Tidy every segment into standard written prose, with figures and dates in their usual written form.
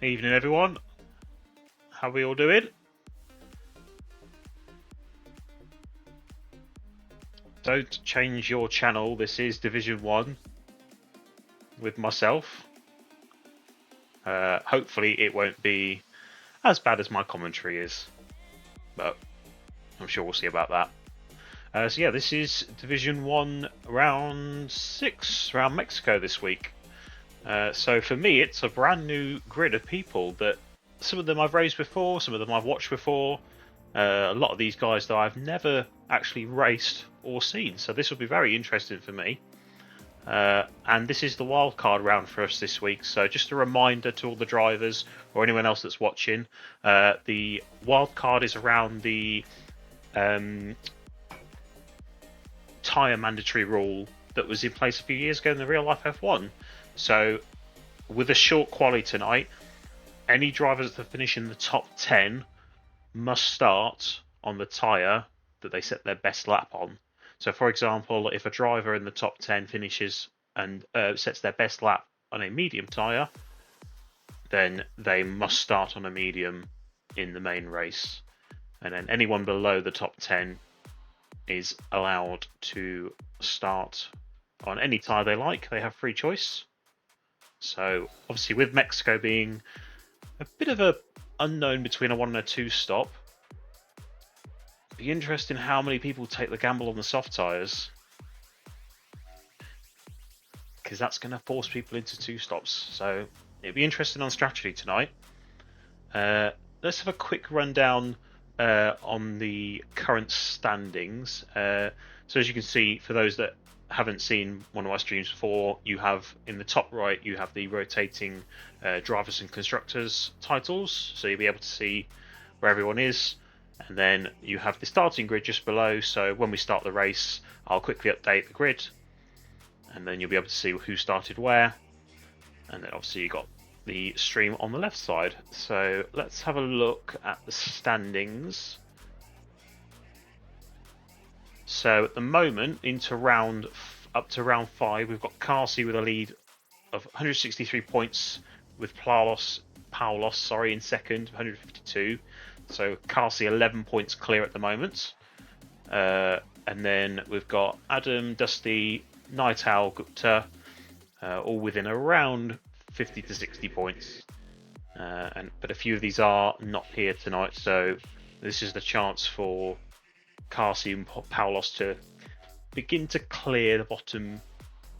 Evening, everyone. How are we all doing? Don't change your channel. This is Division 1 with myself. Hopefully it won't be as bad as my commentary is, but I'm sure we'll see about that. So yeah, this is Division 1 round 6 around Mexico this week. So for me, it's a brand new grid of people that some of them I've raced before, some of them I've watched before. A lot of these guys that I've never actually raced or seen, so this will be very interesting for me. And this is the wildcard round for us this week, so just a reminder to all the drivers or anyone else that's watching, the wildcard is around the tyre mandatory rule that was in place a few years ago in the real life F1. So with a short quali tonight, any drivers that finish in the top 10 must start on the tyre that they set their best lap on. So for example, if a driver in the top 10 finishes and sets their best lap on a medium tyre, then they must start on a medium in the main race. And then anyone below the top 10 is allowed to start on any tyre they like. They have free choice. So obviously with Mexico being a bit of a unknown between a 1 and a 2 stop, be interesting how many people take the gamble on the soft tyres, because that's going to force people into 2 stops. So it'll be interesting on strategy tonight. Let's have a quick rundown on the current standings. So as you can see, for those that haven't seen one of my streams before, you have in the top right, you have the rotating drivers and constructors titles, so you'll be able to see where everyone is. And then you have the starting grid just below, so when we start the race, I'll quickly update the grid, and then you'll be able to see who started where. And then obviously you got the stream on the left side. So let's have a look at the standings. So at the moment, up to round 5, we've got Carsey with a lead of 163 points, with Paulos in second, 152. So Carsey 11 points clear at the moment. And then we've got Adam, Dusty, Night Owl, Gupta, all within around 50 to 60 points. But a few of these are not here tonight, so this is the chance for Carsey and Paulos to begin to clear the bottom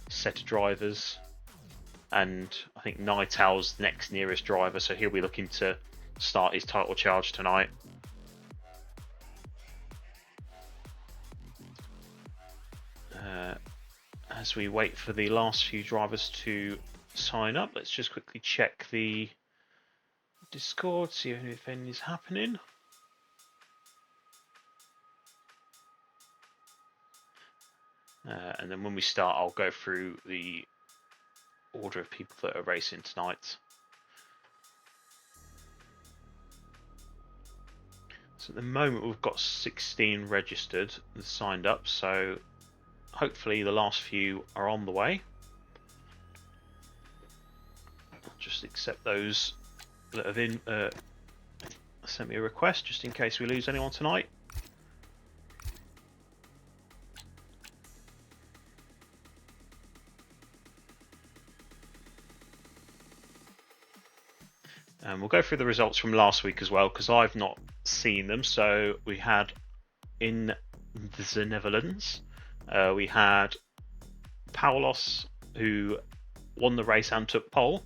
set of drivers. And I think Night Owl's the next nearest driver, so he'll be looking to start his title charge tonight. As we wait for the last few drivers to sign up, let's just quickly check the Discord, see if anything is happening. And then when we start, I'll go through the order of people that are racing tonight. So at the moment we've got 16 registered and signed up, so hopefully the last few are on the way. I'll just accept those that have sent me a request just in case we lose anyone tonight. And we'll go through the results from last week as well, because I've not seen them. So we had in the Netherlands, we had Paulos, who won the race and took pole,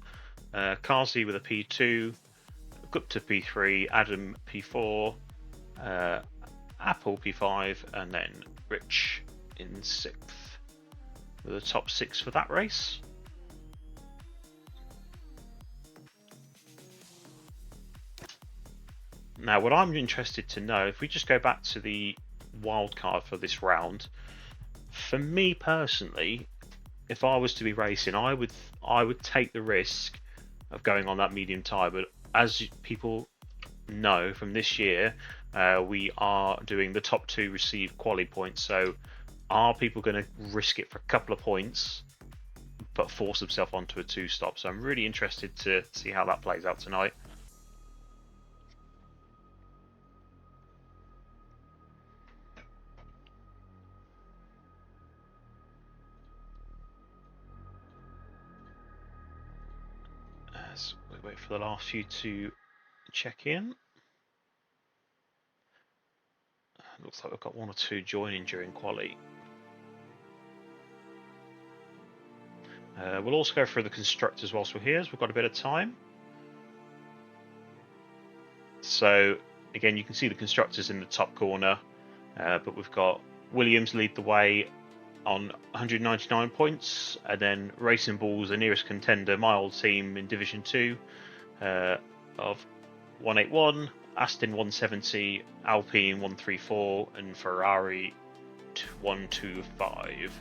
Carsey with a P2, Gupta P3, Adam P4, Apple P5, and then Rich in 6th. The top 6 for that race. Now, what I'm interested to know, if we just go back to the wildcard for this round, for me personally, if I was to be racing, I would take the risk of going on that medium tyre. But as people know from this year, we are doing the top 2 receive quali points. So are people going to risk it for a couple of points but force himself onto a 2-stop. So I'm really interested to see how that plays out tonight. As we wait for the last few to check in. Looks like we've got 1 or 2 joining during quali. We'll also go through the constructors whilst we're here, as we've got a bit of time. So again, you can see the constructors in the top corner, but we've got Williams lead the way on 199 points, and then Racing Bulls, the nearest contender, my old team in Division 2, of 181, Aston 170, Alpine 134, and Ferrari 125.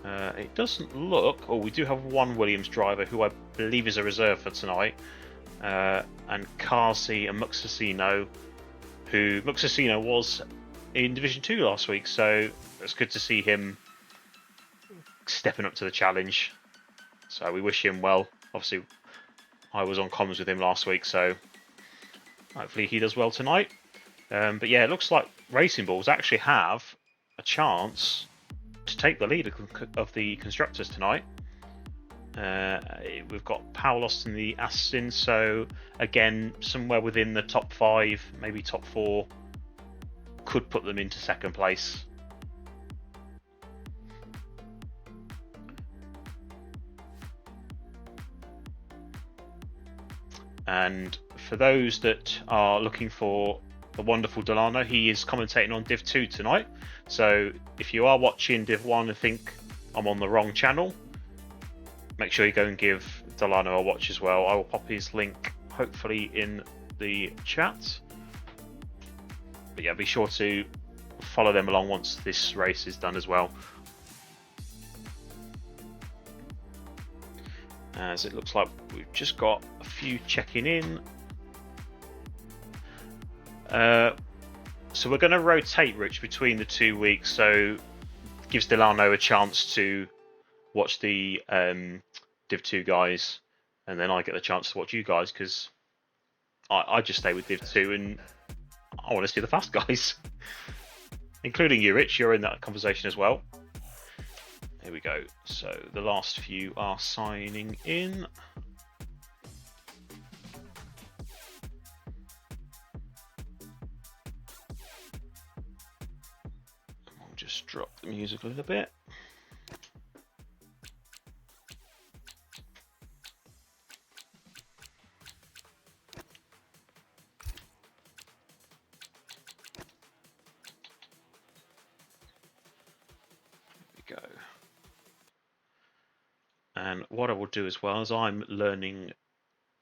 It doesn't look... Oh, we do have 1 Williams driver who I believe is a reserve for tonight, and Carsi and Muxasino, who Muxasino was in Division 2 last week, so it's good to see him stepping up to the challenge. So we wish him well. Obviously, I was on comms with him last week, so hopefully he does well tonight. But yeah, it looks like Racing Bulls actually have a chance to take the lead of the constructors tonight. We've got Paulos in the Aston, so again, somewhere within the top 5, maybe top 4, could put them into second place. And for those that are looking for the wonderful Delano, he is commentating on Div 2 tonight. So if you are watching Div 1 and think I'm on the wrong channel, make sure you go and give Delano a watch as well. I will pop his link hopefully in the chat. But yeah, be sure to follow them along once this race is done as well. As it looks like we've just got a few checking in. So we're going to rotate Rich between the 2 weeks, so gives Delano a chance to watch the Div 2 guys, and then I get the chance to watch you guys, because I just stay with Div 2 and I want to see the fast guys. Including you, Rich, you're in that conversation as well. Here we go. So the last few are signing in. We'll just drop the music a little bit. Here we go. And what I will do as well, as I'm learning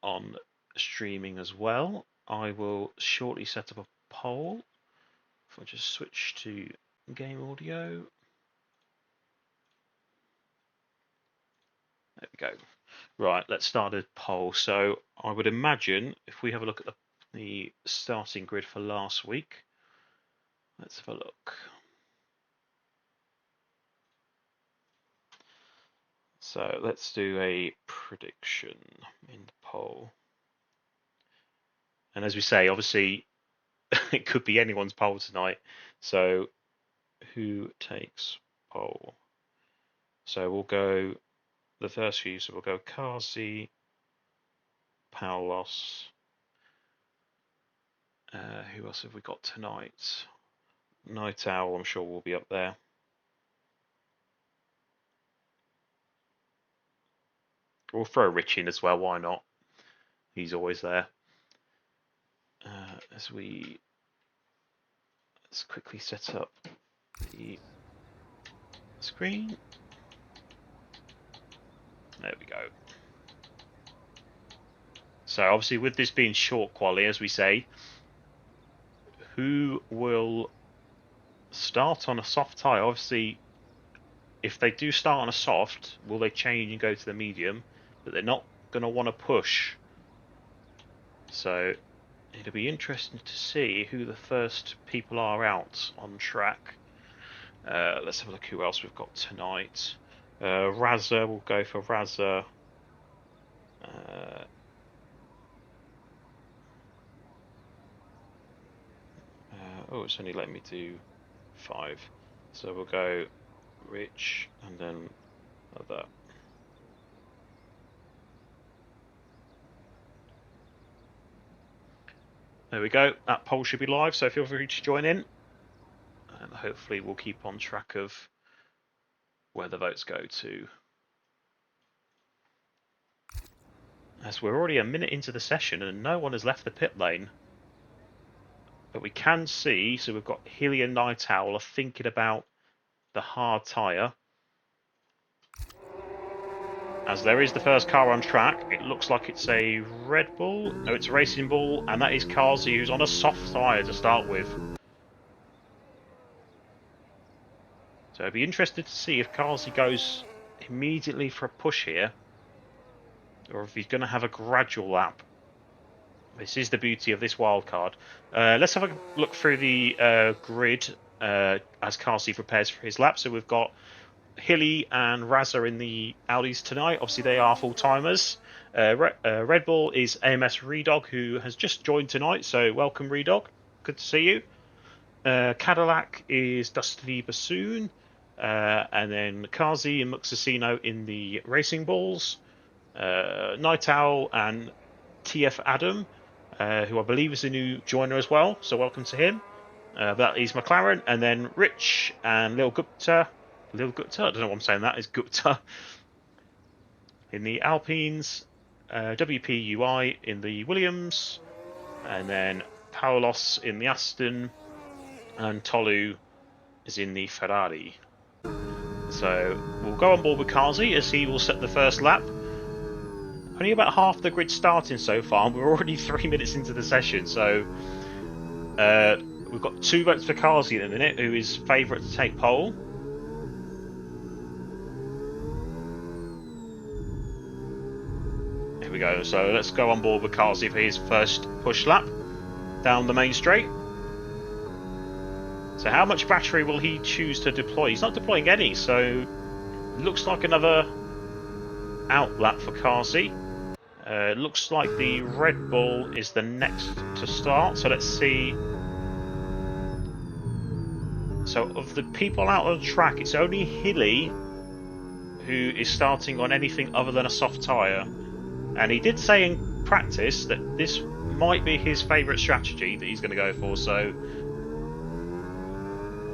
on streaming as well, I will shortly set up a poll. If I just switch to game audio. There we go. Right, let's start a poll. So I would imagine if we have a look at the starting grid for last week, let's have a look. So let's do a prediction in the poll. And as we say, obviously, it could be anyone's poll tonight. So who takes poll? So we'll go the first few. So we'll go Kazi, Paulos. Who else have we got tonight? Night Owl, I'm sure will be up there. We'll throw Rich in as well, why not? He's always there. Let's quickly set up the screen. There we go. So obviously with this being short quali, as we say, who will start on a soft tyre? Obviously, if they do start on a soft, will they change and go to the medium? But they're not going to want to push. So it'll be interesting to see who the first people are out on track. Let's have a look who else we've got tonight. Razza, we'll go for Razza. Oh, it's only letting me do 5. So we'll go Rich and then like that. There we go. That poll should be live, so feel free to join in. And hopefully we'll keep on track of where the votes go to. As we're already a minute into the session and no one has left the pit lane. But we can see, so we've got Hilly and Night Owl are thinking about the hard tyre. As there is the first car on track, it looks like it's a Red Bull. No, it's a Racing Bull, and that is Kazi, who's on a soft tyre to start with. So I'd be interested to see if Kazi goes immediately for a push here, or if he's going to have a gradual lap. This is the beauty of this wildcard. Let's have a look through the grid as Kazi prepares for his lap. So we've got Hilly and Razza in the Audis tonight. Obviously, they are full-timers. Red Bull is AMS Redog, who has just joined tonight. So welcome, Redog. Good to see you. Cadillac is Dusty Bassoon. And then Kazi and Muxasino in the Racing Bulls. Night Owl and TF Adam, who I believe is a new joiner as well. So welcome to him. That is McLaren. And then Rich and Lil Gupta. I don't know why I'm saying that, is Gupta. In the Alpines, WPUI in the Williams, and then Paulos in the Aston, and Tolu is in the Ferrari. So we'll go on board with Kazi as he will set the first lap. Only about half the grid starting so far, and we're already 3 minutes into the session, so we've got 2 votes for Kazi at the minute, who is favourite to take pole. We go. So let's go on board with Kazi for his first push lap down the main straight. So how much battery will he choose to deploy? He's not deploying any, so it looks like another out lap for Kazi. Looks like the Red Bull is the next to start, so let's see. So of the people out on the track, it's only Hilly who is starting on anything other than a soft tyre. And he did say in practice that this might be his favourite strategy that he's going to go for, so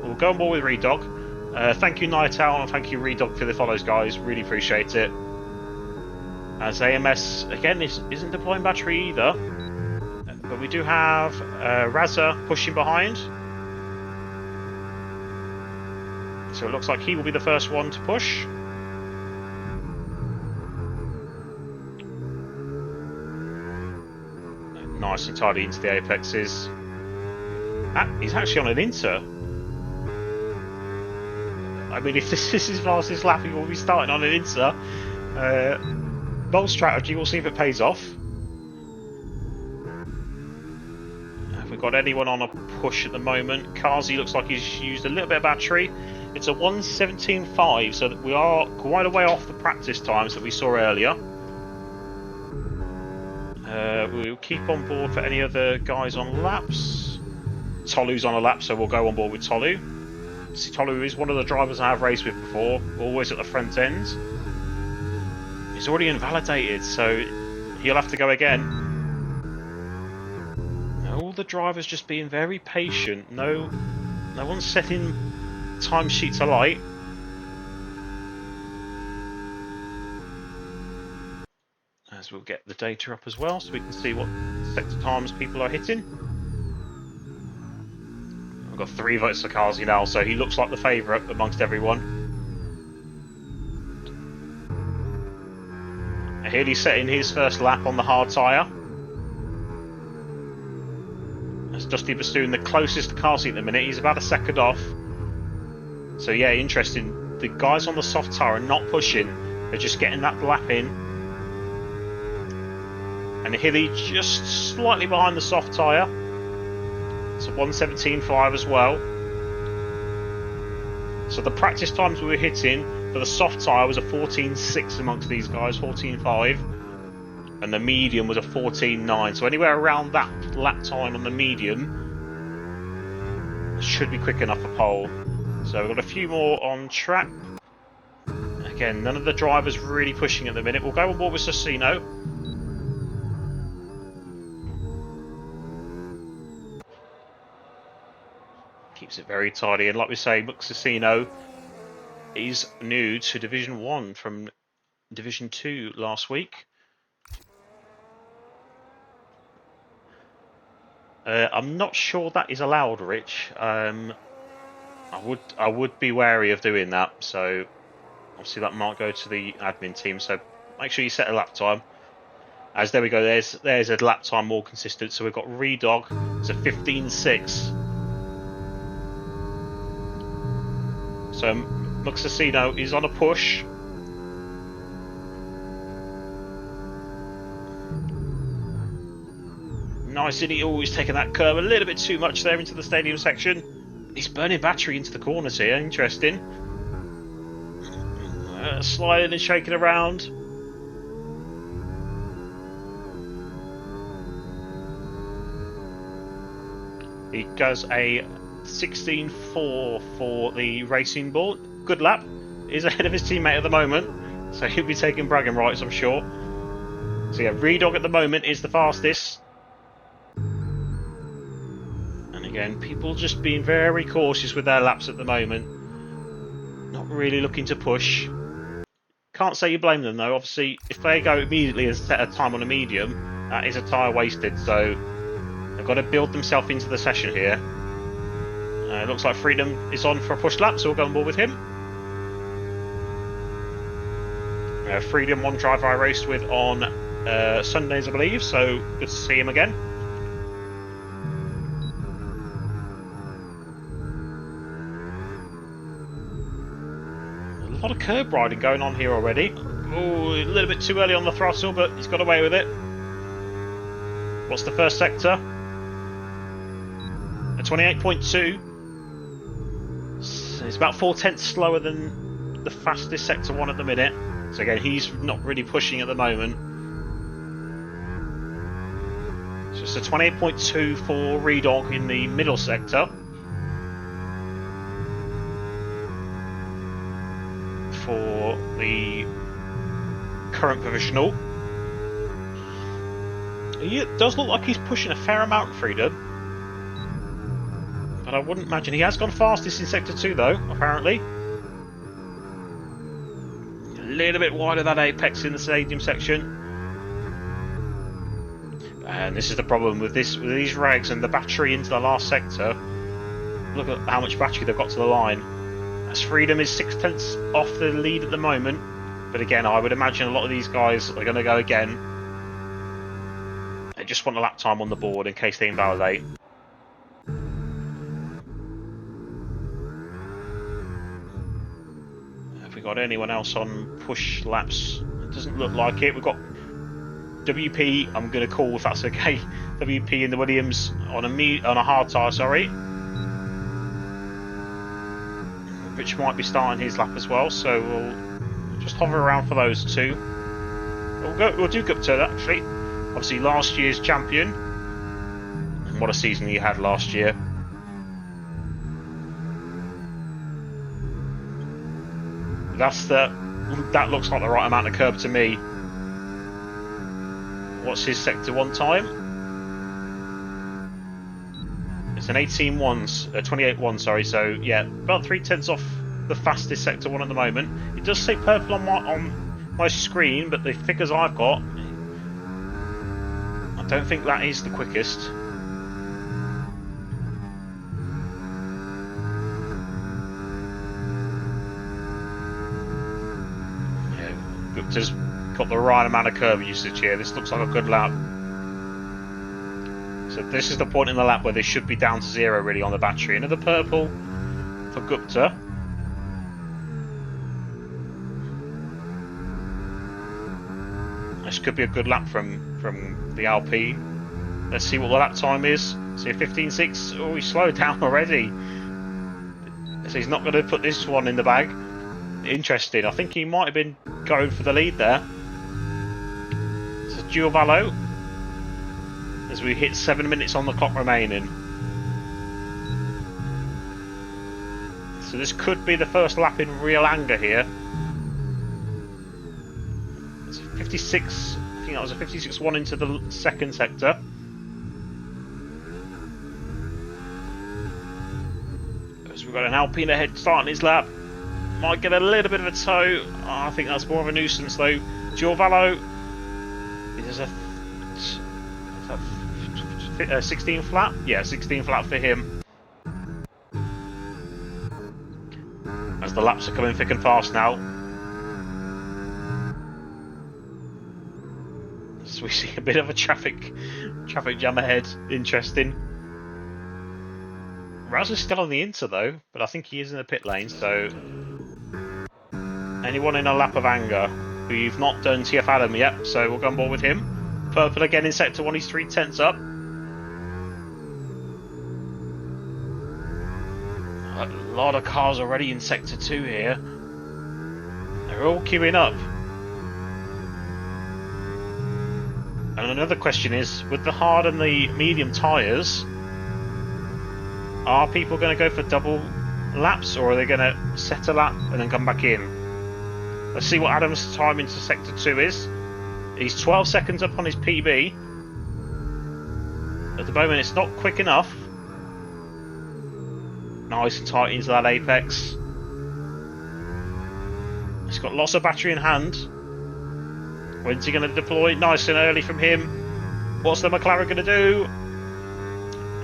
we'll go on board with Redog. Thank you, Night Owl, and thank you, Redog, for the follows, guys. Really appreciate it. As AMS, again, isn't deploying battery either. But we do have Razza pushing behind. So it looks like he will be the first one to push. Nice and tidy into the apexes. He's actually on an inter. I mean, if this is his fastest lap, he will be starting on an inter. Bold strategy, we'll see if it pays off. Have we got anyone on a push at the moment? Kazi looks like he's used a little bit of battery. It's a 1:17.5, so that we are quite a way off the practice times that we saw earlier. We'll keep on board for any other guys on laps. Tolu's on a lap, so we'll go on board with Tolu. See, Tolu is one of the drivers I have raced with before, always at the front end. He's already invalidated, so he'll have to go again. All the drivers just being very patient. No one's setting timesheets alight. As we'll get the data up as well, so we can see what sector times people are hitting. I've got 3 votes for Kazi now, so he looks like the favourite amongst everyone. And here he's setting his first lap on the hard tyre. That's Dusty Bassoon, the closest to Kazi at the minute. He's about a second off. So yeah, interesting. The guys on the soft tyre are not pushing. They're just getting that lap in. And Hilly just slightly behind the soft tyre. It's a 1:17.5 as well. So the practice times we were hitting for the soft tyre was a 14.6 amongst these guys, 14.5, and the medium was a 14.9. So anywhere around that lap time on the medium should be quick enough for pole. So we've got a few more on track. Again, none of the drivers really pushing at the minute. We'll go on board with Cecchino. Keeps it very tidy, and like we say, Cecchino is new to Division 1 from Division 2 last week. I'm not sure that is allowed, Rich. I would be wary of doing that. So obviously that might go to the admin team. So make sure you set a lap time. As there we go. There's a lap time more consistent. So we've got Redog. It's a 15.6. So Muxacino is on a push. Nice, and he always taking that curve a little bit too much there into the stadium section. He's burning battery into the corners here, interesting. Sliding and shaking around. He does a 16.4 for the racing ball. Good lap. He's ahead of his teammate at the moment, so he'll be taking bragging rights, I'm sure. So yeah, Redog at the moment is the fastest. And again, people just being very cautious with their laps at the moment. Not really looking to push. Can't say you blame them though. Obviously, if they go immediately and set a time on a medium, that is a tyre wasted. So they've got to build themselves into the session here. It looks like Freedom is on for a push lap, so we'll go on board with him. Freedom, one driver I raced with on Sundays, I believe, so good to see him again. A lot of curb riding going on here already. Oh, a little bit too early on the throttle, but he's got away with it. What's the first sector? A 28.2. So it's about 4/10 slower than the fastest sector 1 at the minute. So again, he's not really pushing at the moment. So it's a 28.2 for Redog in the middle sector. For the current provisional. It does look like he's pushing a fair amount, Freedom. But I wouldn't imagine. He has gone fastest in Sector 2 though, apparently. A little bit wide of that apex in the stadium section. And this is the problem with these regs and the battery into the last sector. Look at how much battery they've got to the line. As Freedom is 6/10 off the lead at the moment. But again, I would imagine a lot of these guys are going to go again. They just want a lap time on the board in case they invalidate. Have we got anyone else on push laps? It doesn't look like it. We've got WP, I'm going to call if that's okay. WP in the Williams on a hard tyre, sorry. Which might be starting his lap as well, so we'll just hover around for those two. We'll do Gupta actually. Obviously last year's champion. And what a season he had last year. That looks like the right amount of curb to me. What's his sector 1 time? It's an 28.1, sorry. So yeah, about 3/10 off the fastest sector 1 at the moment. It does say purple on my screen, but the figures I've got, I don't think that is the quickest. Yeah, Gupta's got the right amount of curb usage here. This looks like a good lap. So this is the point in the lap where they should be down to 0 really on the battery. Another purple for Gupta. This could be a good lap from the Alp. Let's see what the lap time is. See, 15.6. Oh, he slowed down already. So he's not going to put this one in the bag. Interesting. I think he might have been going for the lead there. So Giovanni, as we hit 7 minutes on the clock remaining. So this could be the first lap in real anger here. It's 56, I think that was a 56-1 into the second sector. As we've got an Alpine ahead starting his lap. Might get a little bit of a tow. Oh, I think that's more of a nuisance though. Giovanni is a 16 flat? Yeah, 16 flat for him. As the laps are coming thick and fast now. So we see a bit of a traffic jam ahead. Interesting. Raz is still on the Inter though, but I think he is in the pit lane, so... Anyone in a lap of anger who you've not done TF Adam yet, so we'll go on board with him. Purple again in sector 1, he's 3/10 up. A lot of cars already in sector 2 here. They're all queuing up. And another question is, with the hard and the medium tyres, are people going to go for double laps, or are they going to set a lap and then come back in? Let's see what Adam's time into sector 2 is. He's 12 seconds up on his PB. At the moment it's not quick enough. Nice and tight into that apex. He's got lots of battery in hand. When's he going to deploy? Nice and early from him. What's the McLaren going to do?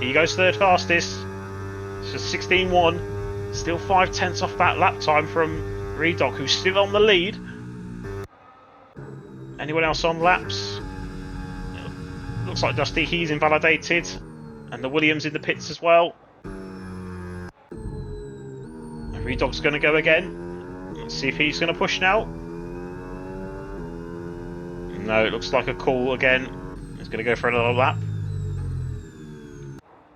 He goes third fastest. It's just 16.1. Still 5/10 off that lap time from Redock, who's still on the lead. Anyone else on laps? Looks like Dusty, he's invalidated. And the Williams in the pits as well. Redock's going to go again. Let's see if he's going to push now. No, it looks like a call again. He's going to go for another lap.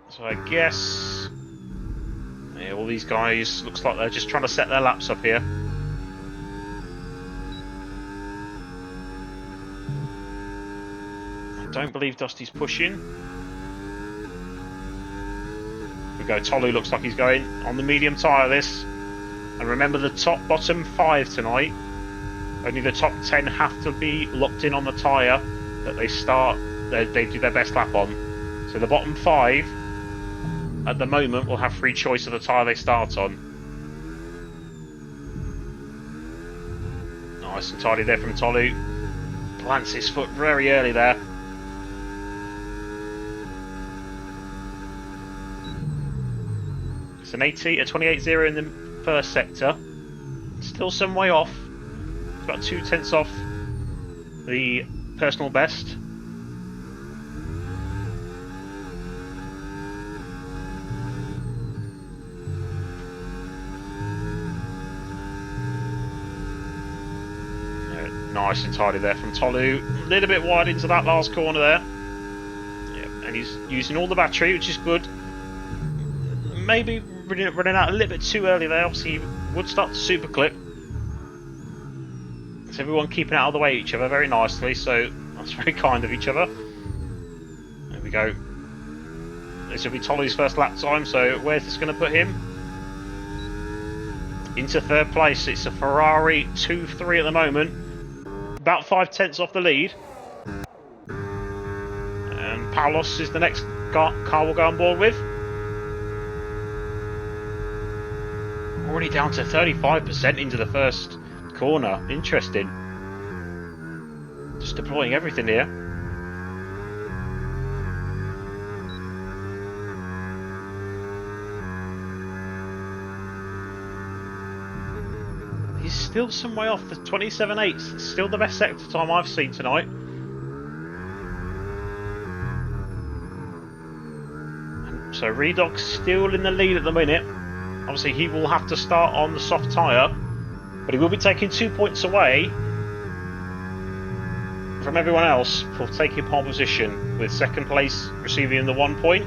So I guess... Yeah, all these guys, looks like they're just trying to set their laps up here. I don't believe Dusty's pushing. Here we go, Tolu looks like he's going on the medium tyre this. And remember the bottom 5 tonight, only the top 10 have to be locked in on the tyre that they start, they do their best lap on. So the bottom 5 at the moment will have free choice of the tyre they start on. Nice and tidy there from Tolu. Plants his foot very early there. It's an 28.0 in the first sector. Still some way off. It's about 2/10 off the personal best. Nice and tidy there from Tolu. A little bit wide into that last corner there. Yeah, and he's using all the battery, which is good. Maybe running out a little bit too early there. Obviously, he would start to super clip. So everyone keeping out of the way of each other very nicely. So that's very kind of each other. There we go. This will be Tolu's first lap time. So where's this going to put him? Into third place. It's a Ferrari 2-3 at the moment. About 5/10 off the lead. And Paulos is the next car we'll go on board with. Already down to 35% into the first corner. Interesting. Just deploying everything here. He's still some way off. The 27.8, still the best sector time I've seen tonight. So Redock's still in the lead at the minute. Obviously he will have to start on the soft tyre, but he will be taking 2 points away from everyone else for taking pole position, with second place receiving the 1 point.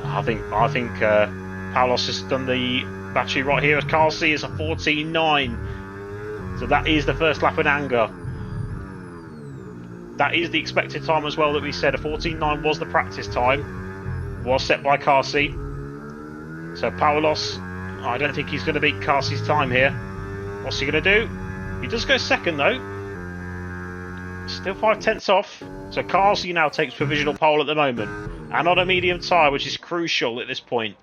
I think Paulos has done the battery right here as Carl C is a 14.9. So that is the first lap in anger. That is the expected time as well that we said. A 14.9 was the practice time. Was set by Carl C. So Paulos, I don't think he's going to beat Carl C's time here. What's he going to do? He does go second though. Still 5/10 off. So Carl C now takes provisional pole at the moment. And on a medium tyre, which is crucial at this point.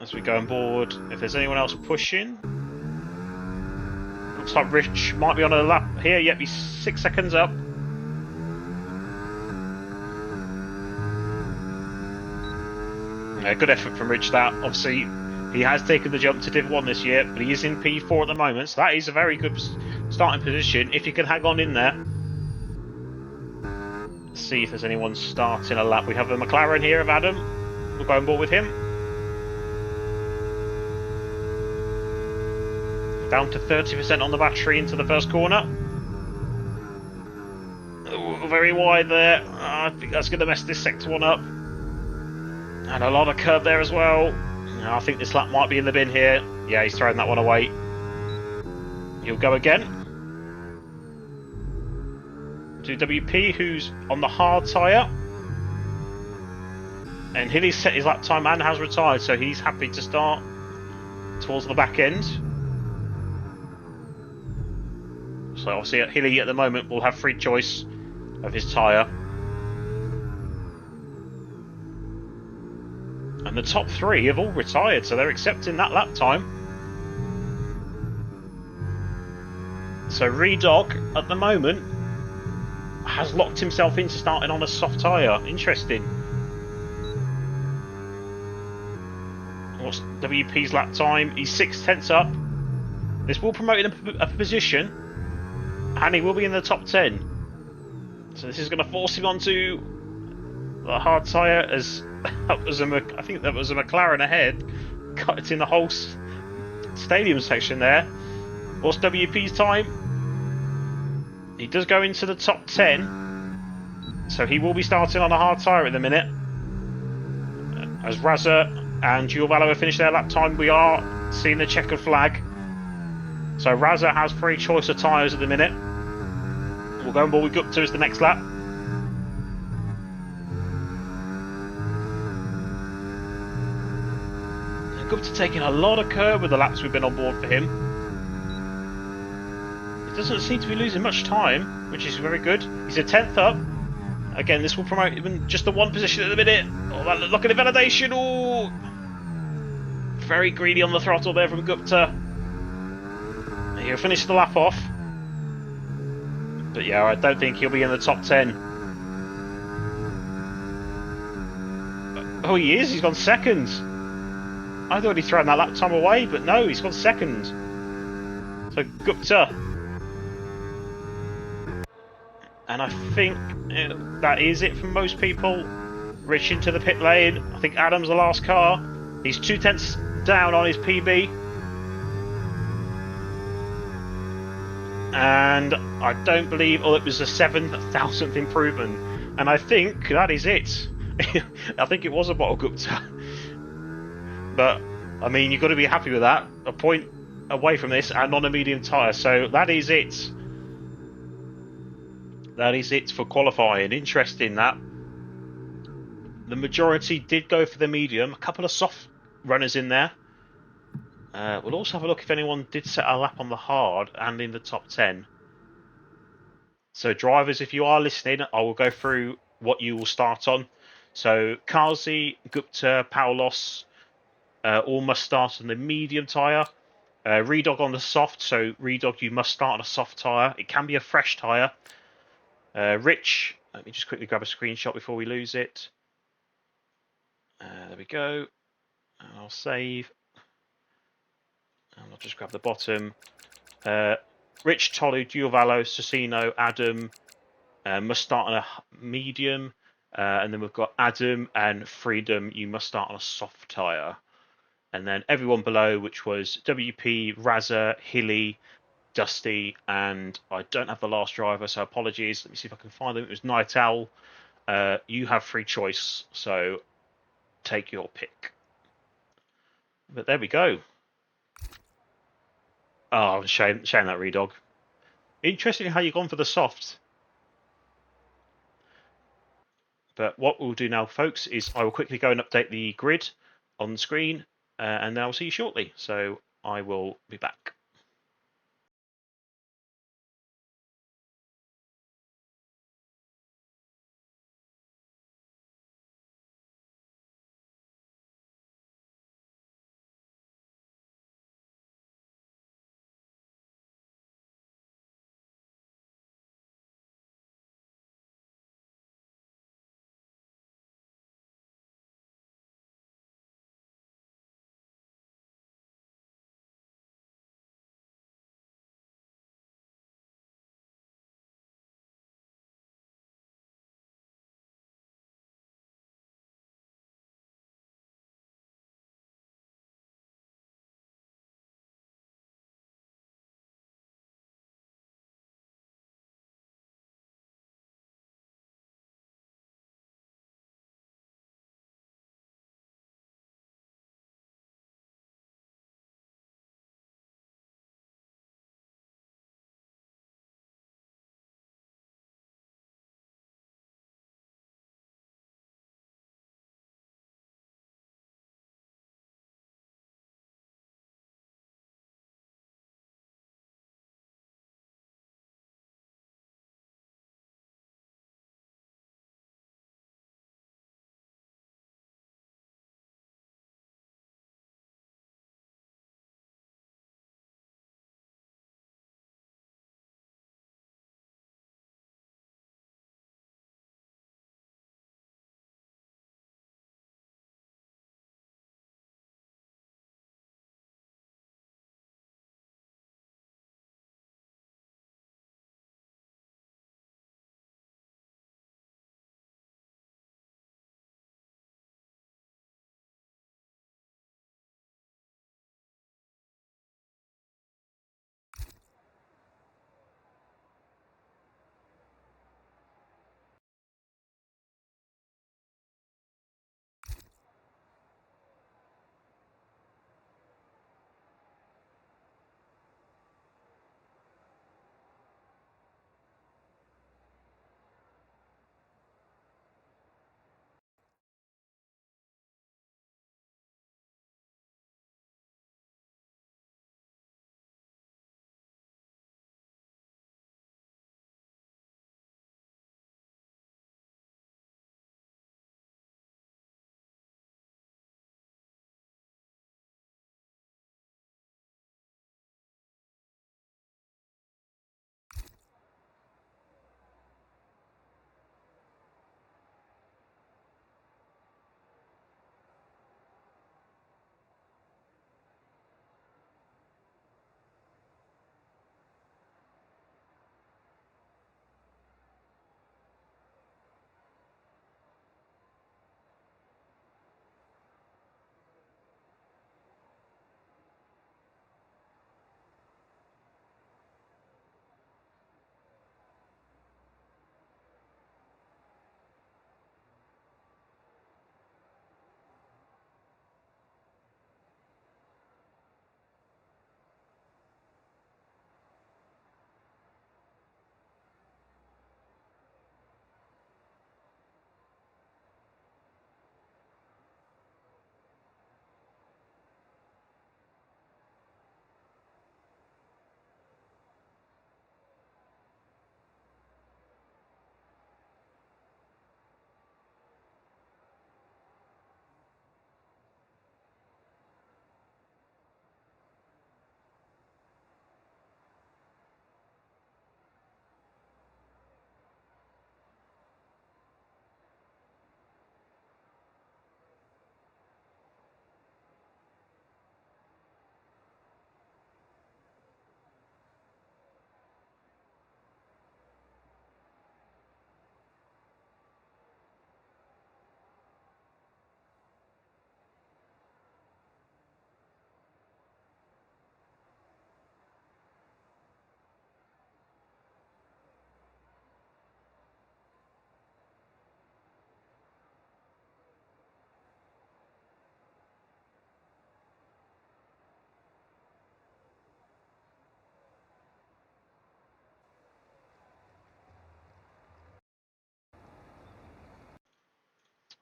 As we go on board, if there's anyone else pushing. Looks like Rich might be on a lap here. Yep, he's 6 seconds up. Yeah, good effort from Rich that. Obviously, he has taken the jump to Div 1 this year, but he is in P4 at the moment, so that is a very good starting position if he can hang on in there. Let's see if there's anyone starting a lap. We have a McLaren here of Adam. We'll go on board with him. Down to 30% on the battery into the first corner. Ooh, very wide there. I think that's going to mess this sector one up. And a lot of curb there as well. I think this lap might be in the bin here. Yeah, he's throwing that one away. He'll go again. To WP, who's on the hard tyre. And Hilly's set his lap time and has retired, so he's happy to start towards the back end. So obviously Hilly at the moment will have free choice of his tyre. And the top three have all retired, so they're accepting that lap time. So Redog at the moment has locked himself into starting on a soft tyre. Interesting. What's WP's lap time? He's 6/10 up. This will promote him a position, and he will be in the top 10. So this is going to force him onto the hard tyre as that was I think that was a McLaren ahead, cutting the whole stadium section there. What's WP's time? He does go into the top 10, so he will be starting on a hard tyre at the minute. As Raza and Giovanni have finished their lap time, we are seeing the checkered flag. So Raza has free choice of tyres at the minute. We'll go on board with Gupta as the next lap. Gupta taking a lot of curb with the laps we've been on board for him. He doesn't seem to be losing much time, which is very good. He's a 10th up. Again, this will promote even just the one position at the minute. Oh, that look at the validation. Oh, very greedy on the throttle there from Gupta. He'll finish the lap off. But yeah, I don't think he'll be in the top 10. Oh, he is. He's gone second. I thought he'd thrown that lap time away, but no, he's gone second. So Gupta. And I think that is it for most people. Rich into the pit lane. I think Adam's the last car. He's 2/10 down on his PB. And I don't believe, it was a 7,000th improvement. And I think that is it. I think it was a bottle Gupta. But, I mean, you've got to be happy with that. A point away from this and on a medium tyre. So that is it. That is it for qualifying. Interesting that. The majority did go for the medium. A couple of soft runners in there. We'll also have a look if anyone did set a lap on the hard and in the top 10. So drivers, if you are listening, I will go through what you will start on. So Kazi, Gupta, Paulos, all must start on the medium tyre. Redog on the soft. So Redog, you must start on a soft tyre. It can be a fresh tyre. Rich, let me just quickly grab a screenshot before we lose it. There we go. And I'll save. And I'll just grab the bottom. Rich, Tolu, Giovanni, Cecino, Adam must start on a medium. And then we've got Adam and Freedom. You must start on a soft tyre. And then everyone below, which was WP, Raza, Hilly, Dusty, and I don't have the last driver, so apologies. Let me see if I can find them. It was Night Owl. You have free choice, so take your pick. But there we go. Oh, shame that Redog. Interesting how you've gone for the soft. But what we'll do now, folks, is I will quickly go and update the grid on the screen, and then I'll see you shortly. So I will be back.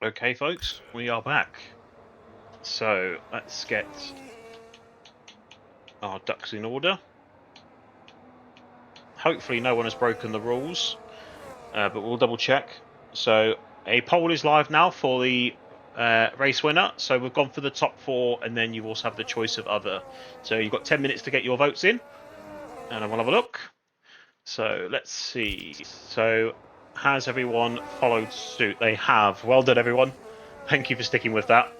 Okay, folks, we are back. So let's get our ducks in order. Hopefully, no one has broken the rules, but we'll double check. So a poll is live now for the race winner. So we've gone for the top 4, and then you also have the choice of other. So you've got 10 minutes to get your votes in, and I will have a look. So let's see. So has everyone followed suit? They have. Well done, everyone. Thank you for sticking with that.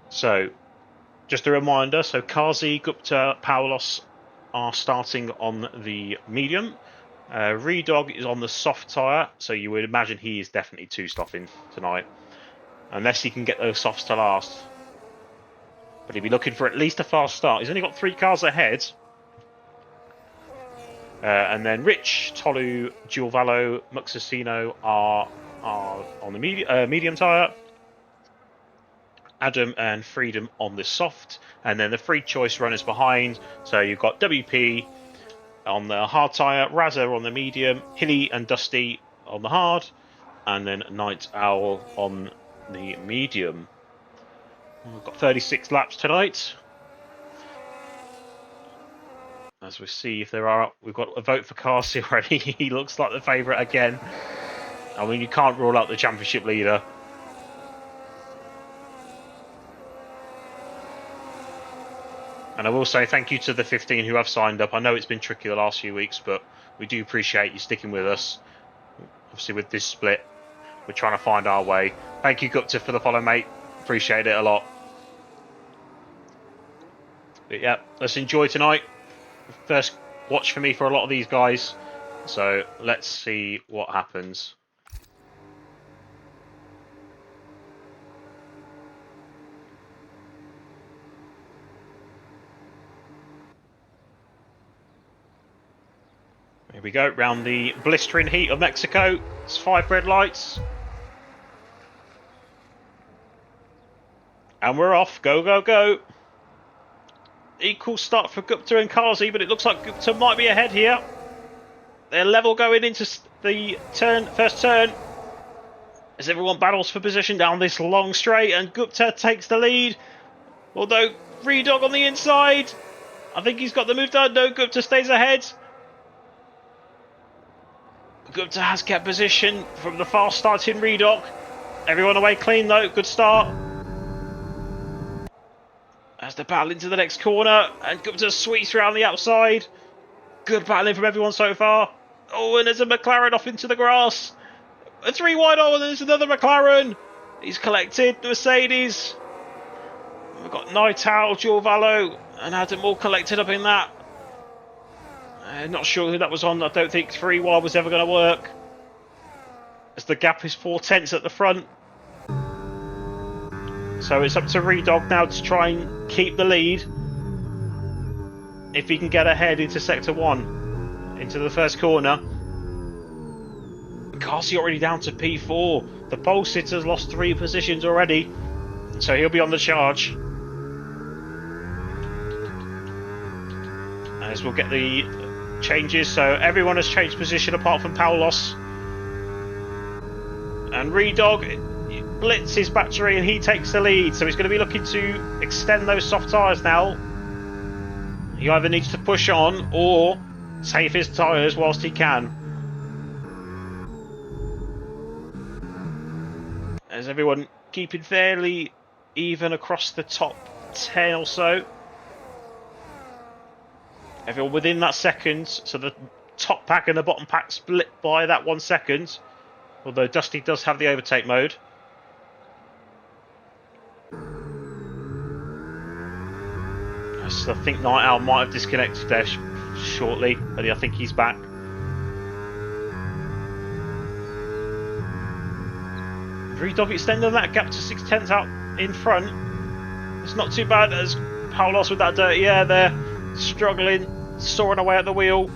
So just a reminder, so Kazi, Gupta, Paulos are starting on the medium. Redog is on the soft tyre, so you would imagine he is definitely 2-stopping tonight. Unless he can get those softs to last. But he'd be looking for at least a fast start. He's only got 3 cars ahead. And then Rich, Tolu, Giovanni, Muxasino are on the medium tyre. Adam and Freedom on the soft, and then the free choice runners behind. So you've got WP on the hard tyre, Razza on the medium, Hilly and Dusty on the hard, and then Night Owl on the medium. We've got 36 laps tonight. As we see if there are, we've got a vote for Carsey already. He looks like the favourite again. I mean, you can't rule out the championship leader. And I will say thank you to the 15 who have signed up. I know it's been tricky the last few weeks, but we do appreciate you sticking with us. Obviously, with this split, we're trying to find our way. Thank you, Gupta, for the follow, mate. Appreciate it a lot. But yeah, let's enjoy tonight. First watch for me for a lot of these guys. So let's see what happens. Here we go, round the blistering heat of Mexico. It's 5 red lights. And we're off. Go, go, go. Equal start for Gupta and Kazi, but it looks like Gupta might be ahead here. They're level going into the first turn. As everyone battles for position down this long straight, and Gupta takes the lead. Although Redog on the inside. I think he's got the move done. No, Gupta stays ahead. Gupta has kept position from the fast starting Redog. Everyone away clean though. Good start. As they battle into the next corner, and Gupta sweeps around the outside. Good battling from everyone so far. Oh, and there's a McLaren off into the grass. A 3 wide, oh, and there's another McLaren. He's collected the Mercedes. We've got Night Owl, Giovanni, and Adam all collected up in that. Not sure who that was on. I don't think 3 wide was ever going to work. As the gap is 4/10 at the front. So it's up to Redog now to try and keep the lead. If he can get ahead into Sector 1, into the first corner. Carsey already down to P4. The pole sitter's lost 3 positions already. So he'll be on the charge. As we'll get the changes. So everyone has changed position apart from Paulos. And Redog blitz his battery and he takes the lead, so he's going to be looking to extend those soft tyres now. He either needs to push on or save his tyres whilst he can. As everyone keeping fairly even across the top 10 or so. Everyone within that second, so the top pack and the bottom pack split by that 1 second. Although Dusty does have the overtake mode. So I think Night Owl might have disconnected there shortly, but I think he's back. Redog extending that gap to 6/10 out in front. It's not too bad as Paulos with that dirty air there, struggling, soaring away at the wheel.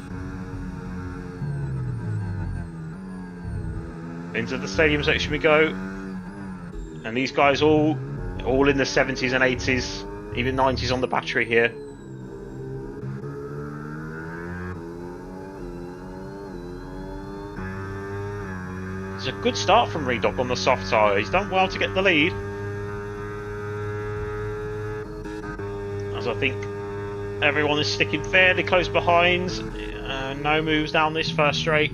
Into the stadium section we go. And these guys all in the 70s and 80s. Even 90s on the battery here. It's a good start from Redog on the soft tyre. He's done well to get the lead. As I think everyone is sticking fairly close behind. No moves down this first straight.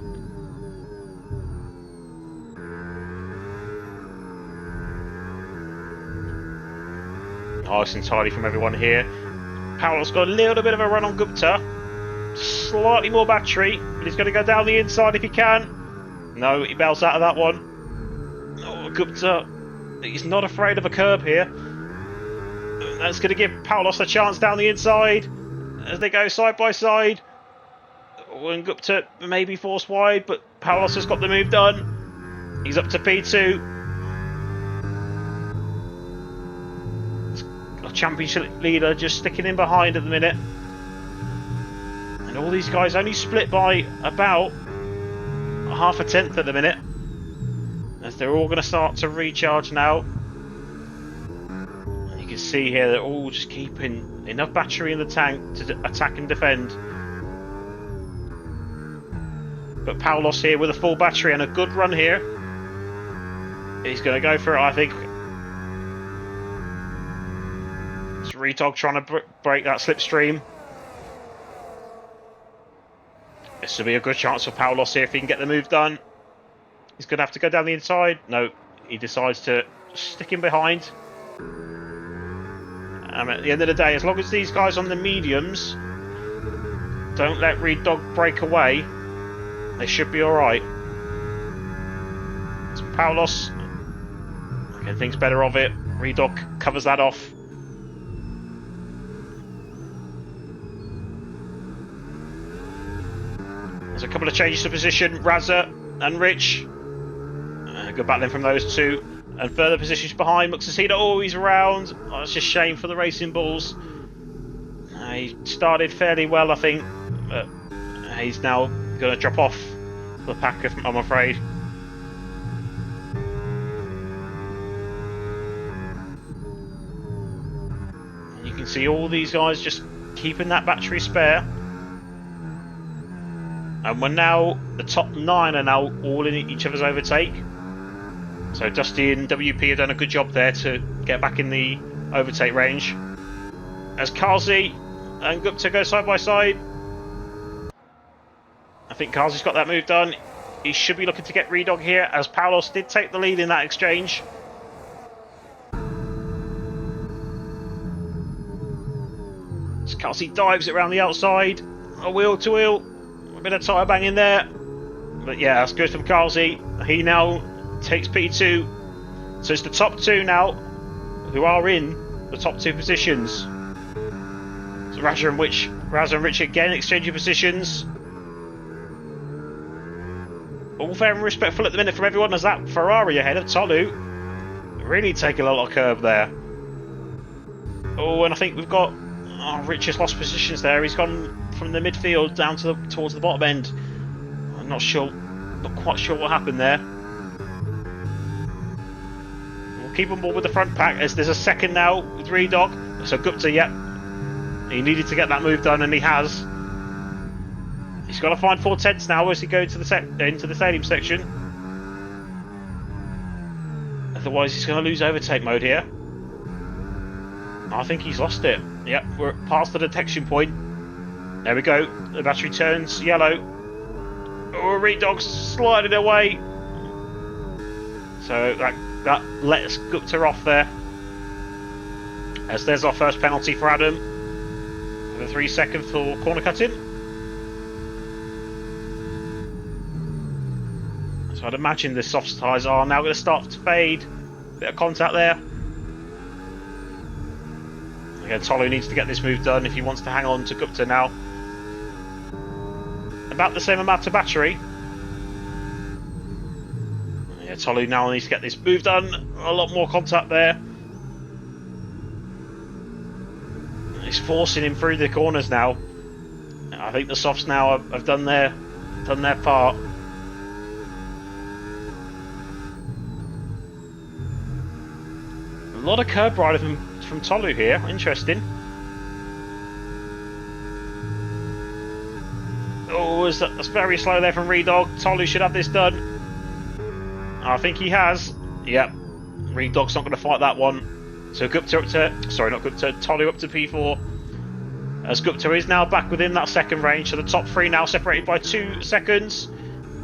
Nice and tidy from everyone here. Paolo's got a little bit of a run on Gupta. Slightly more battery, but he's going to go down the inside if he can. No, he bails out of that one. Oh, Gupta, he's not afraid of a curb here. That's going to give Paulos a chance down the inside as they go side by side. And Gupta may be forced wide, but Paulos has got the move done. He's up to P2. A championship leader just sticking in behind at the minute. And all these guys only split by about half a tenth at the minute, as they're all going to start to recharge now. And you can see here they're all just keeping enough battery in the tank to attack and defend. But Paulos here with a full battery and a good run here. He's going to go for it, I think. It's Redog trying to break that slipstream. This will be a good chance for Paulos here if he can get the move done. He's going to have to go down the inside. No, he decides to stick in behind. At the end of the day, as long as these guys on the mediums don't let Redog break away, they should be alright. So Paulos again thinks better of it. Redog covers that off. There's a couple of changes to position. Raza and Rich. Good battling from those two. And further positions behind. Muxasina, oh, he's around. Oh, it's just a shame for the Racing Bulls. He started fairly well, I think. But he's now going to drop off the pack, I'm afraid. And you can see all these guys just keeping that battery spare. And we're now, the top 9 are now all in each other's overtake. So Dusty and WP have done a good job there to get back in the overtake range. As Kazi and Gupta go side by side. I think Kazi's got that move done. He should be looking to get Redog here, as Paulos did take the lead in that exchange. As Kazi dives it around the outside. A wheel to wheel. A bit of tyre bang in there. But yeah, that's good from Kazi. He now takes P2. So it's the top 2 now who are in the top 2 positions. So Raza and Rich again exchanging positions. All fair and respectful at the minute from everyone, as that Ferrari ahead of Tolu really taking a lot of curb there. Oh, and I think we've got Rich has lost positions there. He's gone from the midfield down to towards the bottom end. I'm not quite sure what happened there. We'll keep on board with the front pack, as there's a second now with Redog. So Gupta, yep, he needed to get that move done, and he has. He's got to find 4/10 now as he goes to into the stadium section. Otherwise, he's going to lose overtake mode here. I think he's lost it. Yep, we're past the detection point. There we go. The battery turns yellow. Oh, Redog's sliding away. So that lets Gupta off there. As there's our first penalty for Adam. With a 3 second for corner cutting. So I'd imagine the soft tyres are now going to start to fade. Bit of contact there. Again, Tolu needs to get this move done if he wants to hang on to Gupta now. About the same amount of battery. Yeah, Tolu now needs to get this move done. A lot more contact there. He's forcing him through the corners now. I think the softs now have done their part. A lot of curb riding from Tolu here. Interesting. Oh, that's very slow there from Redog. Tolu should have this done. I think he has. Yep. Reed Dog's not going to fight that one. So Gupta up to... Sorry, not Gupta. Tolu up to P4. As Gupta is now back within that second range. So the top three now separated by 2 seconds.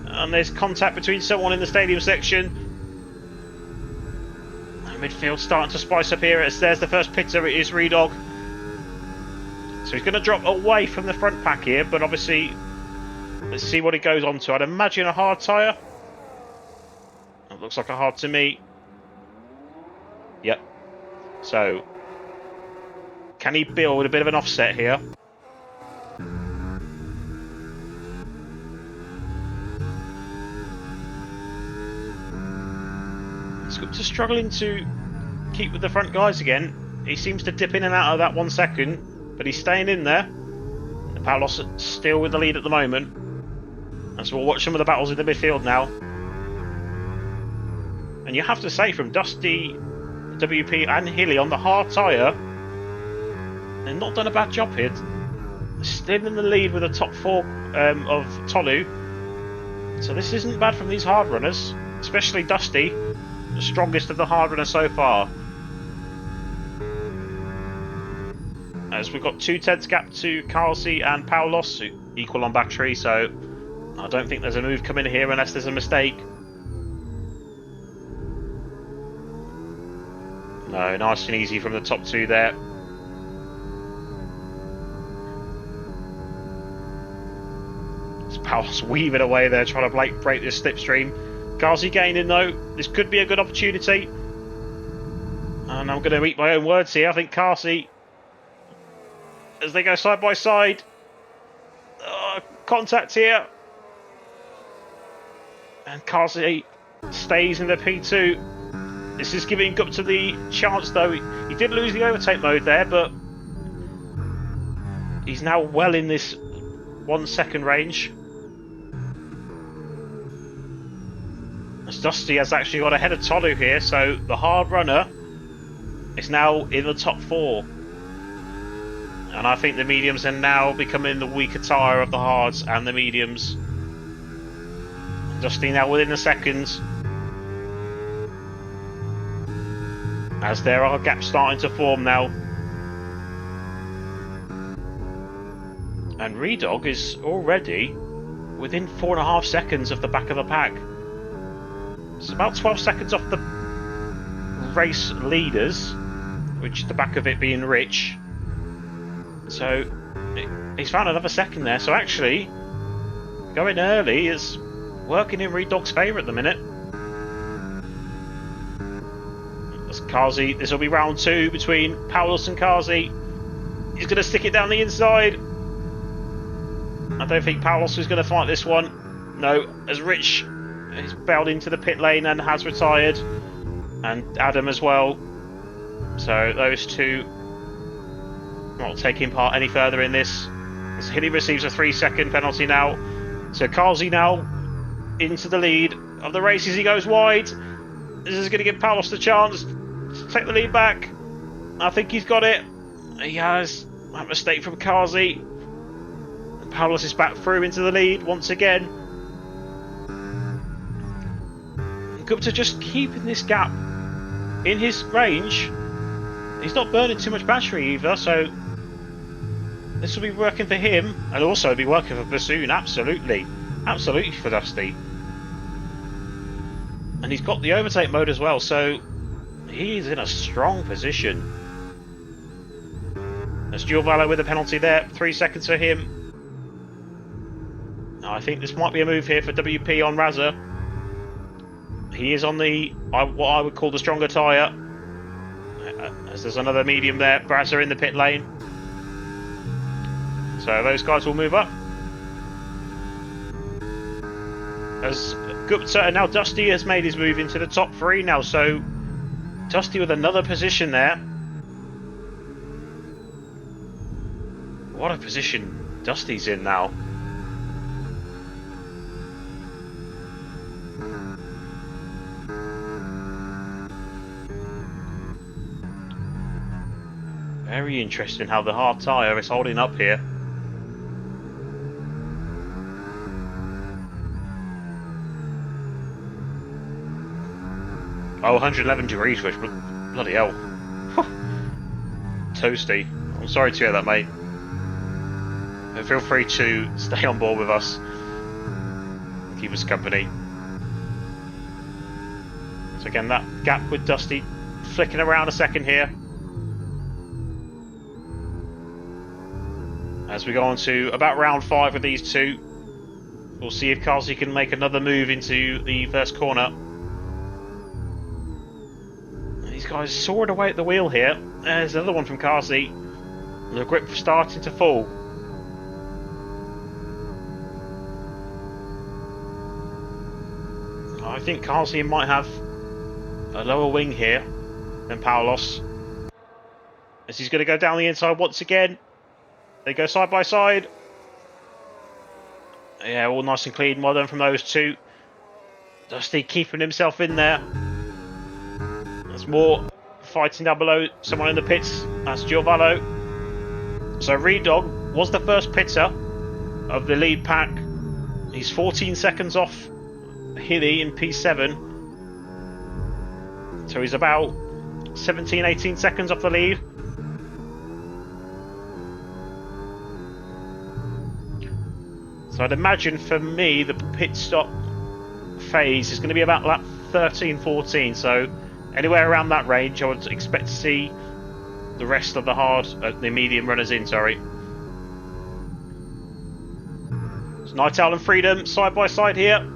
And there's contact between someone in the stadium section. Midfield starting to spice up here as there's the first pitter. It is Reed Dog. So he's going to drop away from the front pack here. But obviously, let's see what he goes on to. I'd imagine a hard tyre. It looks like a hard to me. Yep. So, can he build a bit of an offset here? Sculptor's struggling to keep with the front guys again. He seems to dip in and out of that 1 second, but he's staying in there. And Paulos still with the lead at the moment. And so we'll watch some of the battles in the midfield now. And you have to say, from Dusty, WP and Hilly on the hard tyre, they've not done a bad job here. Still in the lead with the top 4 of Tolu. So this isn't bad from these hard runners, especially Dusty, the strongest of the hard runners so far. As we've got 2/10 gap to Carlsey and Paulos, equal on battery, so I don't think there's a move coming here unless there's a mistake. No, nice and easy from the top 2 there. It's Paulos weaving away there, trying to break this slipstream. Carlsey gaining though. This could be a good opportunity. And I'm going to eat my own words here. I think Carlsey, as they go side by side. Contact here. And Carlsey stays in the P2. This is giving Gupta the chance though. He did lose the overtake mode there, but he's now well in this 1 second range. As Dusty has actually got ahead of Tolu here, so the hard runner is now in the top 4. And I think the mediums are now becoming the weaker tyre of the hards and the mediums. Dusty now within a second. As there are gaps starting to form now. And Reed Dog is already within 4.5 seconds of the back of the pack. It's about 12 seconds off the race leaders, which the back of it being Rich. So he's found another second there. So actually, going early is working in Reed Dog's favour at the minute. As Carlsey, this will be round 2 between Paulos and Carlsey. He's going to stick it down the inside. I don't think Paulos is going to fight this one. No, as Rich is bailed into the pit lane and has retired, and Adam as well. So those two not taking part any further in this. As Hilly receives a 3-second penalty now. So Carlsey now into the lead of the race as he goes wide. This is going to give Paulos the chance to take the lead back. I think he's got it. He has. That mistake from Carlsey. Paulos is back through into the lead once again. Gupta just keeping this gap in his range. He's not burning too much battery either, so this will be working for him, and also be working for Bassoon. Absolutely for Dusty. And he's got the overtake mode as well, so he's in a strong position. That's Giovanni with a penalty there. 3 seconds for him. Now, I think this might be a move here for WP on Razza. He is on the what I would call the stronger tyre. As there's another medium there. Razza in the pit lane. So those guys will move up. As Gupta and now Dusty has made his move into the top 3 now. So Dusty with another position there. What a position Dusty's in now. Very interesting how the hard tyre is holding up here. Oh, 111 degrees, which bloody hell. Toasty. I'm sorry to hear that, mate. But feel free to stay on board with us. Keep us company. So again, that gap with Dusty flicking around a second here. As we go on to about round 5 with these two, we'll see if Carsey can make another move into the first corner. These guys soared away at the wheel here. There's another one from Carsey. The grip starting to fall. I think Carsey might have a lower wing here than Paulos. As he's going to go down the inside once again. They go side by side. Yeah, all nice and clean. Well done from those two. Dusty keeping himself in there. There's more fighting down below. Someone in the pits. That's Giovanni. So Reed Dog was the first pitter of the lead pack. He's 14 seconds off Hilly in P7. So he's about 17, 18 seconds off the lead. So I'd imagine for me the pit stop phase is going to be about lap 13, 14. So anywhere around that range I would expect to see the rest of the medium runners in, sorry. So Night Owl and Freedom side by side here.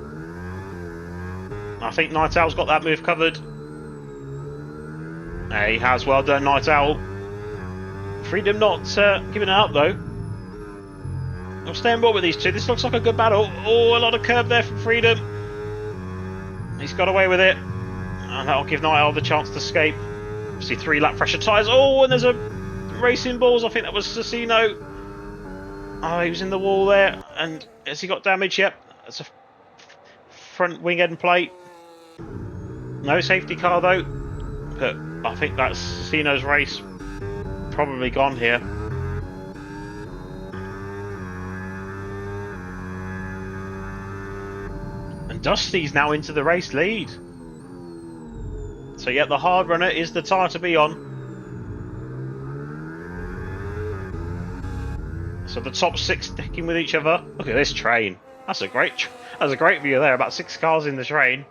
I think Night Owl's got that move covered. He has, well done Night Owl. Freedom not giving it up though. I'll stay on board with these two. This looks like a good battle. Oh, a lot of curb there from Freedom. He's got away with it. And that'll give Night Owl the chance to escape. See 3 lap pressure tyres. Oh, and there's a racing balls. I think that was Cecino. Oh, he was in the wall there. And has he got damage? Yep. That's a front wing end plate. No safety car though. But I think that's Cecino's race. Probably gone here. And Dusty's now into the race lead. So yeah, the hard runner is the tyre to be on. So the top 6 sticking with each other. Look at this train. That's a great view there. About 6 cars in the train.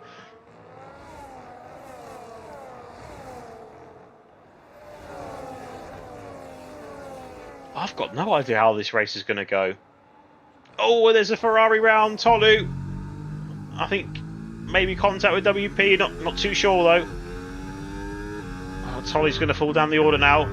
I've got no idea how this race is going to go. Oh, there's a Ferrari round, Tolu. I think maybe contact with WP. Not too sure though. Oh, Tolu's going to fall down the order now.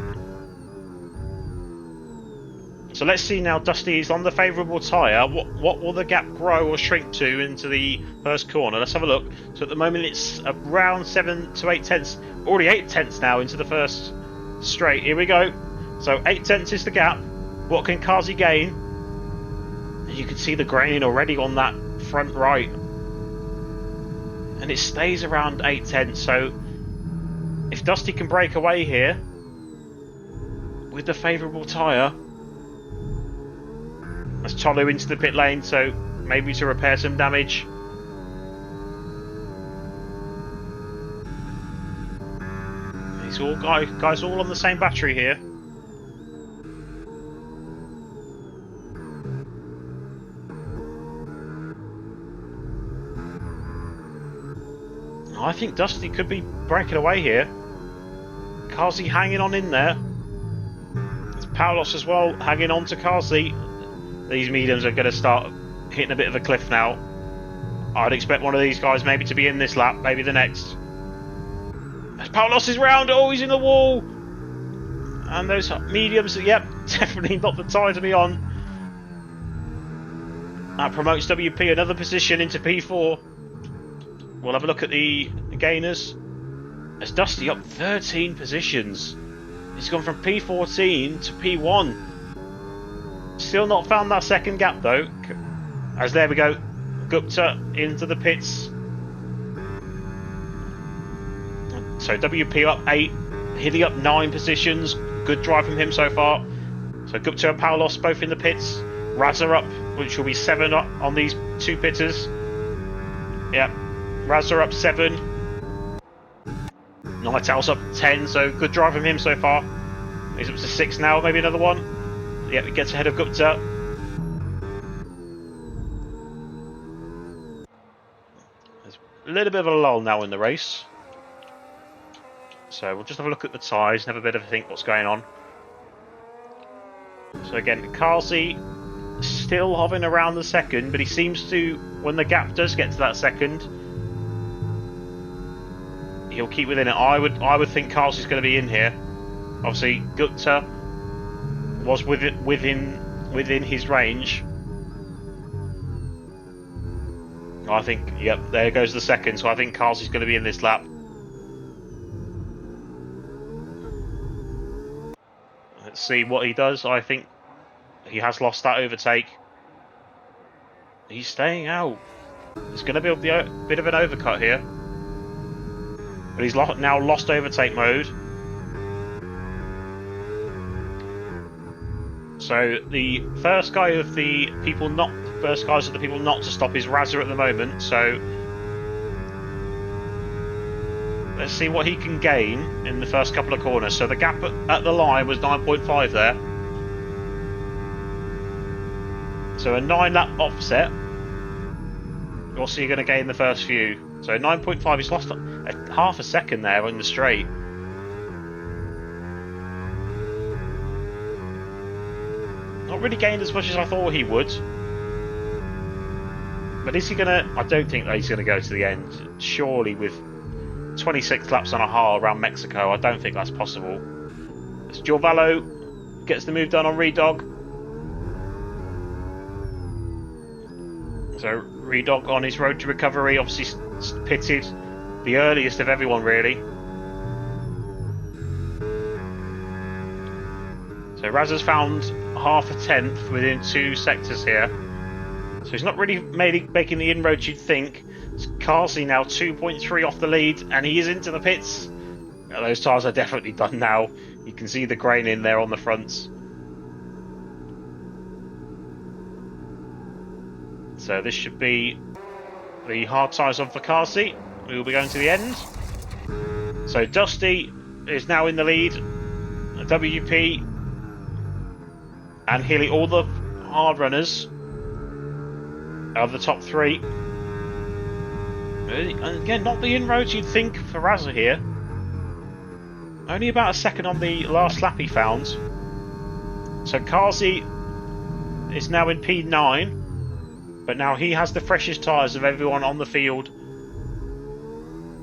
So let's see now. Dusty is on the favourable tyre. What will the gap grow or shrink to into the first corner? Let's have a look. So at the moment it's around 7 to 8 tenths. Already 8 tenths now into the first straight. Here we go. So 8 tenths is the gap. What can Kazi gain? And you can see the graining already on that front right. And it stays around 8 tenths. So if Dusty can break away here with the favourable tyre. That's Tolu into the pit lane, so maybe to repair some damage. These all guys all on the same battery here. I think Dusty could be breaking away here. Kazi hanging on in there. It's Paulos as well hanging on to Kazi. These mediums are going to start hitting a bit of a cliff now. I'd expect one of these guys maybe to be in this lap, maybe the next. As Paulos is round, oh, he's in the wall. And those mediums, yep, definitely not the tyre to be on. That promotes WP another position into P4. We'll have a look at the gainers. As Dusty up 13 positions. He's gone from P14 to P1. Still not found that second gap though. As there we go. Gupta into the pits. So WP up 8. Hilly up 9 positions. Good drive from him so far. So Gupta and Paulos both in the pits. Razza up, which will be 7 up on these 2 pitters. Yep. Razza up 7. Night Owl's up 10, so good drive from him so far. He's up to 6 now, maybe another one. Yep, he gets ahead of Gupta. There's a little bit of a lull now in the race. So we'll just have a look at the tyres and have a bit of a think what's going on. So again, Carsey still hovering around the second, but he seems to, when the gap does get to that second, he'll keep within it. I would think Carsey's going to be in here. Obviously, Gupta was within his range. I think, yep, there goes the second. So I think Carsey's going to be in this lap. Let's see what he does. I think he has lost that overtake. He's staying out. It's going to be a bit of an overcut here. But he's now lost overtake mode. So the first guy of the people not to stop is Razza at the moment. So let's see what he can gain in the first couple of corners. So the gap at the line was 9.5 there. So a 9-lap offset. What's he going to gain the first few? So 9.5, he's lost half a second there in the straight. Not really gained as much as I thought he would. But is he going to... I don't think that he's going to go to the end. Surely with 26 laps on a hard around Mexico, I don't think that's possible. As Giorvallo gets the move done on Redog. So Redog on his road to recovery, obviously pitted the earliest of everyone really. So Razza's found half a tenth within 2 sectors here. So he's not really making the inroads you'd think. It's Carsey now 2.3 off the lead, and he is into the pits. Those tyres are definitely done now. You can see the grain in there on the fronts. So this should be the hard tyres on for Carsey. We will be going to the end. So Dusty is now in the lead. WP and Healy, all the hard runners of the top 3. And again, not the inroads you'd think for Razza here. Only about a second on the last lap he found. So Carsey is now in P9, but now he has the freshest tyres of everyone on the field.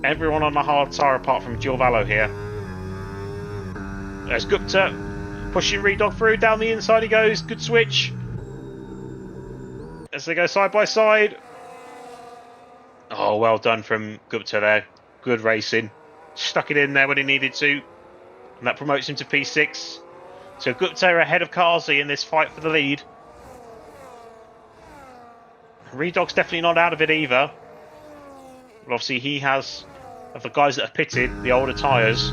Everyone on the hard tyre apart from Giorvallo here. There's Gupta pushing Redog through, down the inside he goes, good switch. As they go side by side. Oh, well done from Gupta there. Good racing. Stuck it in there when he needed to. And that promotes him to P6. So Gupta ahead of Carsey in this fight for the lead. Redog's definitely not out of it either. But obviously he has, of the guys that have pitted, the older tyres.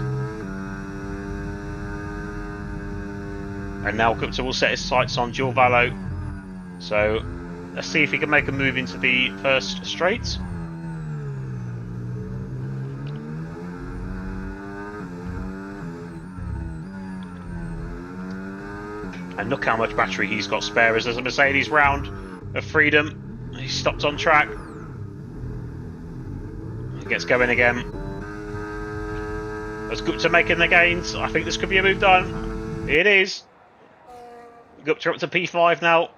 And now Gupta will set his sights on Giorvallo. So let's see if he can make a move into the first straight. And look how much battery he's got spare as there's a Mercedes round of freedom. He's stopped on track. He gets going again. As Gupta making the gains. I think this could be a move done. It is. Gupta up to P5 now.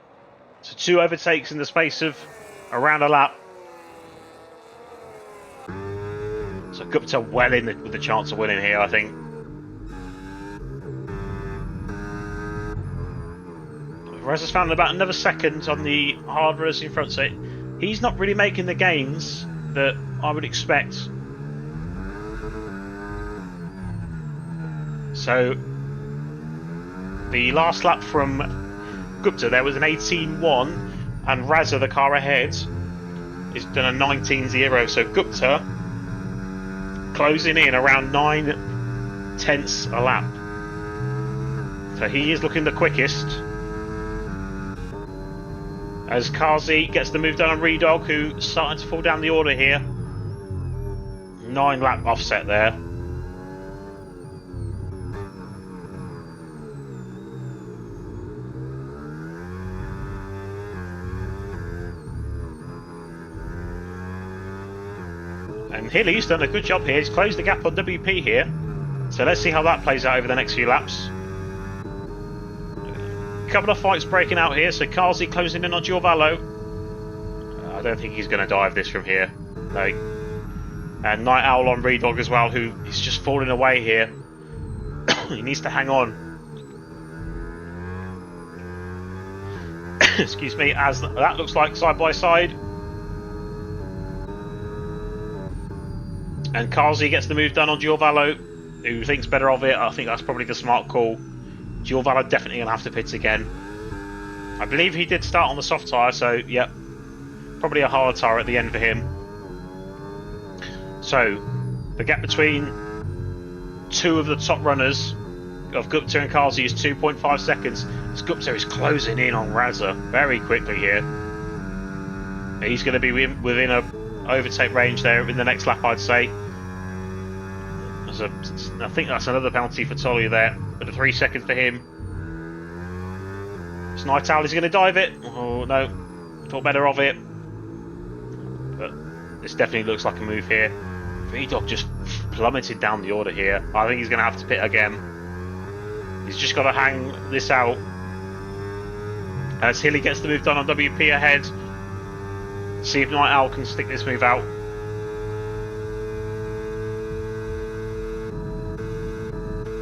So 2 overtakes in the space of around a lap. So Gupta well in with the chance of winning here, I think. Razza's found about another second on the hard runners in front, so he's not really making the gains that I would expect. So the last lap from Gupta there was an 18.1, and Razza, the car ahead, is done a 19.0. So Gupta closing in around 9 tenths a lap. So he is looking the quickest. As Carsey gets the move done on Redog, who's starting to fall down the order here. 9 lap offset there. And Hilly's done a good job here. He's closed the gap on WP here. So let's see how that plays out over the next few laps. A couple of fights breaking out here. So Kazi closing in on Giovanni. I don't think he's going to dive this from here. No. And Night Owl on Redog as well, who is just falling away here. He needs to hang on. Excuse me, as that looks like side by side. And Kazi gets the move done on Giovanni, who thinks better of it. I think that's probably the smart call. Giovanni definitely going to have to pit again. I believe he did start on the soft tyre, so yep. Probably a hard tyre at the end for him. So, the gap between two of the top runners of Gupta and Kazi is 2.5 seconds. As Gupta is closing in on Raza very quickly here. He's going to be within a overtake range there in the next lap, I'd say. I think that's another penalty for Tolu there, but 3 seconds for him. It's Night Owl, is going to dive it. Oh no, thought better of it. But this definitely looks like a move here. Redog just plummeted down the order here. I think he's going to have to pit again. He's just got to hang this out. As Hilly gets the move done on WP ahead. See if Night Owl can stick this move out.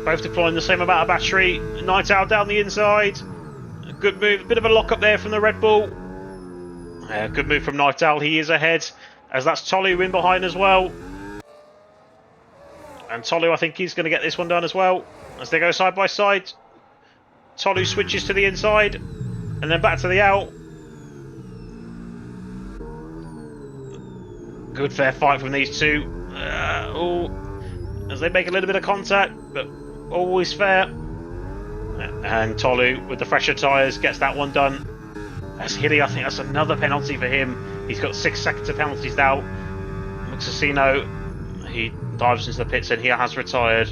Both deploying the same amount of battery. Night Owl down the inside. A good move. A bit of a lock up there from the Red Bull. Good move from Night Owl. He is ahead. As that's Tolu in behind as well. And Tolu, I think he's going to get this one done as well. As they go side by side. Tolu switches to the inside. And then back to the out. Good fair fight from these two. As they make a little bit of contact, but always fair. And Tolu, with the fresher tyres, gets that one done. As Hilly, I think that's another penalty for him. He's got 6 seconds of penalties now. Muxasino, he dives into the pits and he has retired.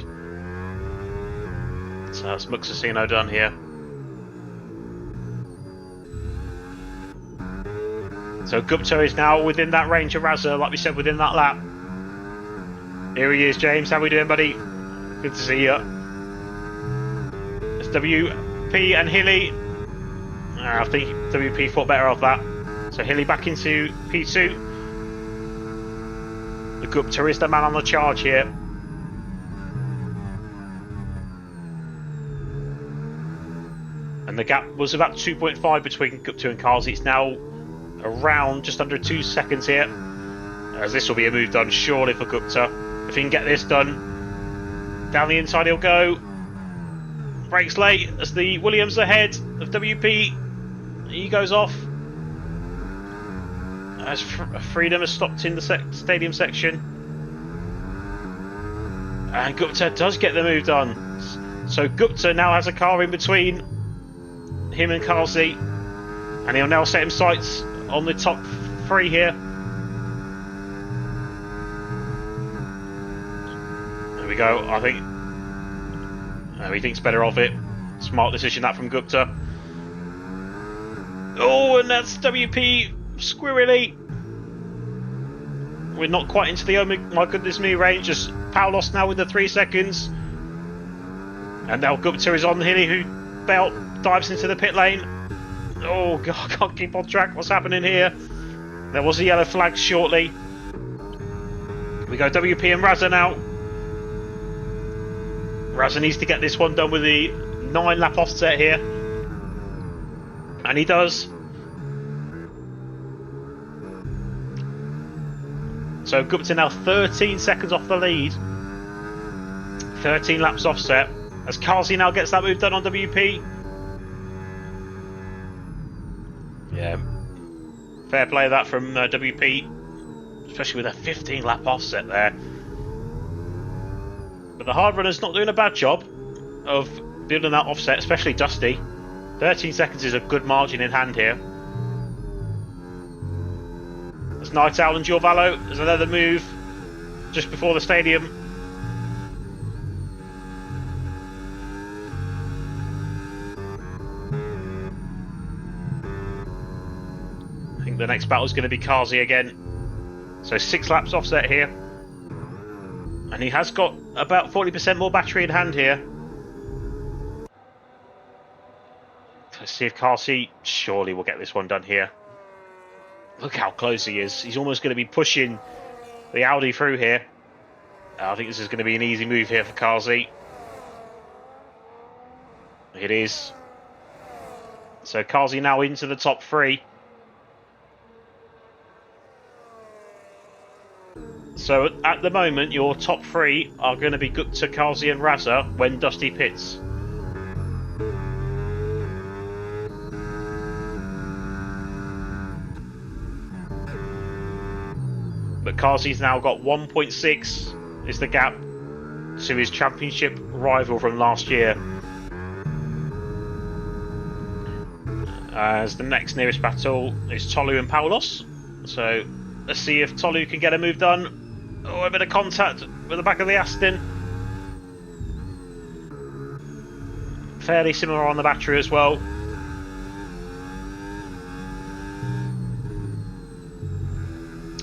So that's Muxasino done here. So Gupta is now within that range of Raza, like we said, within that lap. Here he is, James. How we doing, buddy? Good to see you. It's WP and Hilly. I think WP thought better of that. So Hilly back into P2. The Gupta is the man on the charge here. And the gap was about 2.5 between Gupta and Kazi. It's now around just under 2 seconds here. As this will be a move done surely for Gupta. If he can get this done, down the inside he'll go. Brakes late as the Williams ahead of WP. He goes off. As Freedom has stopped in the stadium section. And Gupta does get the move done. So Gupta now has a car in between him and Kazi. And he'll now set him sights on the top 3 here. There we go. I think he thinks better of it. Smart decision that from Gupta. Oh, and that's WP squirrely. We're not quite into the oh my goodness me range. Just Paulos now with the 3 seconds. And now Gupta is on Hilly, who dives into the pit lane. Oh god, I can't keep on track. What's happening here? There was a yellow flag shortly. We go WP and Raza now. Raza needs to get this one done with the 9 lap offset here. And he does. So Gupta now 13 seconds off the lead. 13 laps offset. As Kazi now gets that move done on WP. Yeah, fair play that from WP, especially with a 15 lap offset there. But the hard runner's not doing a bad job of building that offset, especially Dusty. 13 seconds is a good margin in hand here. There's Night Owl and Giovanni. There's another move just before the stadium. I think the next battle is going to be Kazi again. So 6 laps offset here. And he has got about 40% more battery in hand here. Let's see if Carsey surely will get this one done here. Look how close he is. He's almost going to be pushing the Audi through here. I think this is going to be an easy move here for Carsey. It is. So Carsey now into the top 3. So at the moment, your top 3 are going to be Gupta, Carsey and Raza when Dusty pits. But Carsey's now got 1.6 is the gap to his championship rival from last year. As the next nearest battle is Tolu and Paulos. So let's see if Tolu can get a move done. Oh, a bit of contact with the back of the Aston. Fairly similar on the battery as well.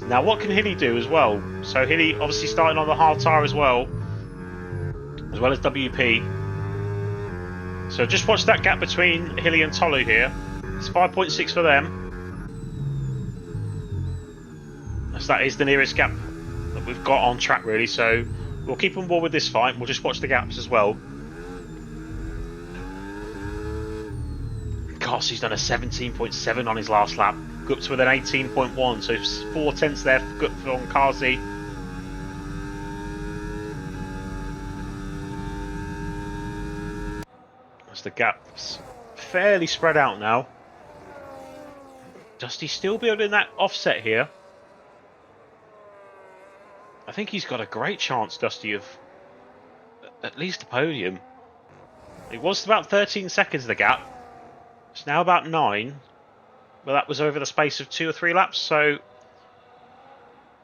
Now what can Hilly do as well? So Hilly obviously starting on the hard tyre as well as WP. So just watch that gap between Hilly and Tolu here. It's 5.6 for them. As that is the nearest gap that we've got on track really, so we'll keep on board with this fight. We'll just watch the gaps as well. Carsey's done a 17.7 on his last lap. Gupta with an 18.1, so 4 tenths there for Gupta on Carsey. As the gap's fairly spread out now. Dusty's still building that offset here. I think he's got a great chance, Dusty, of at least a podium. It was about 13 seconds the gap. It's now about 9. But that was over the space of 2 or 3 laps, so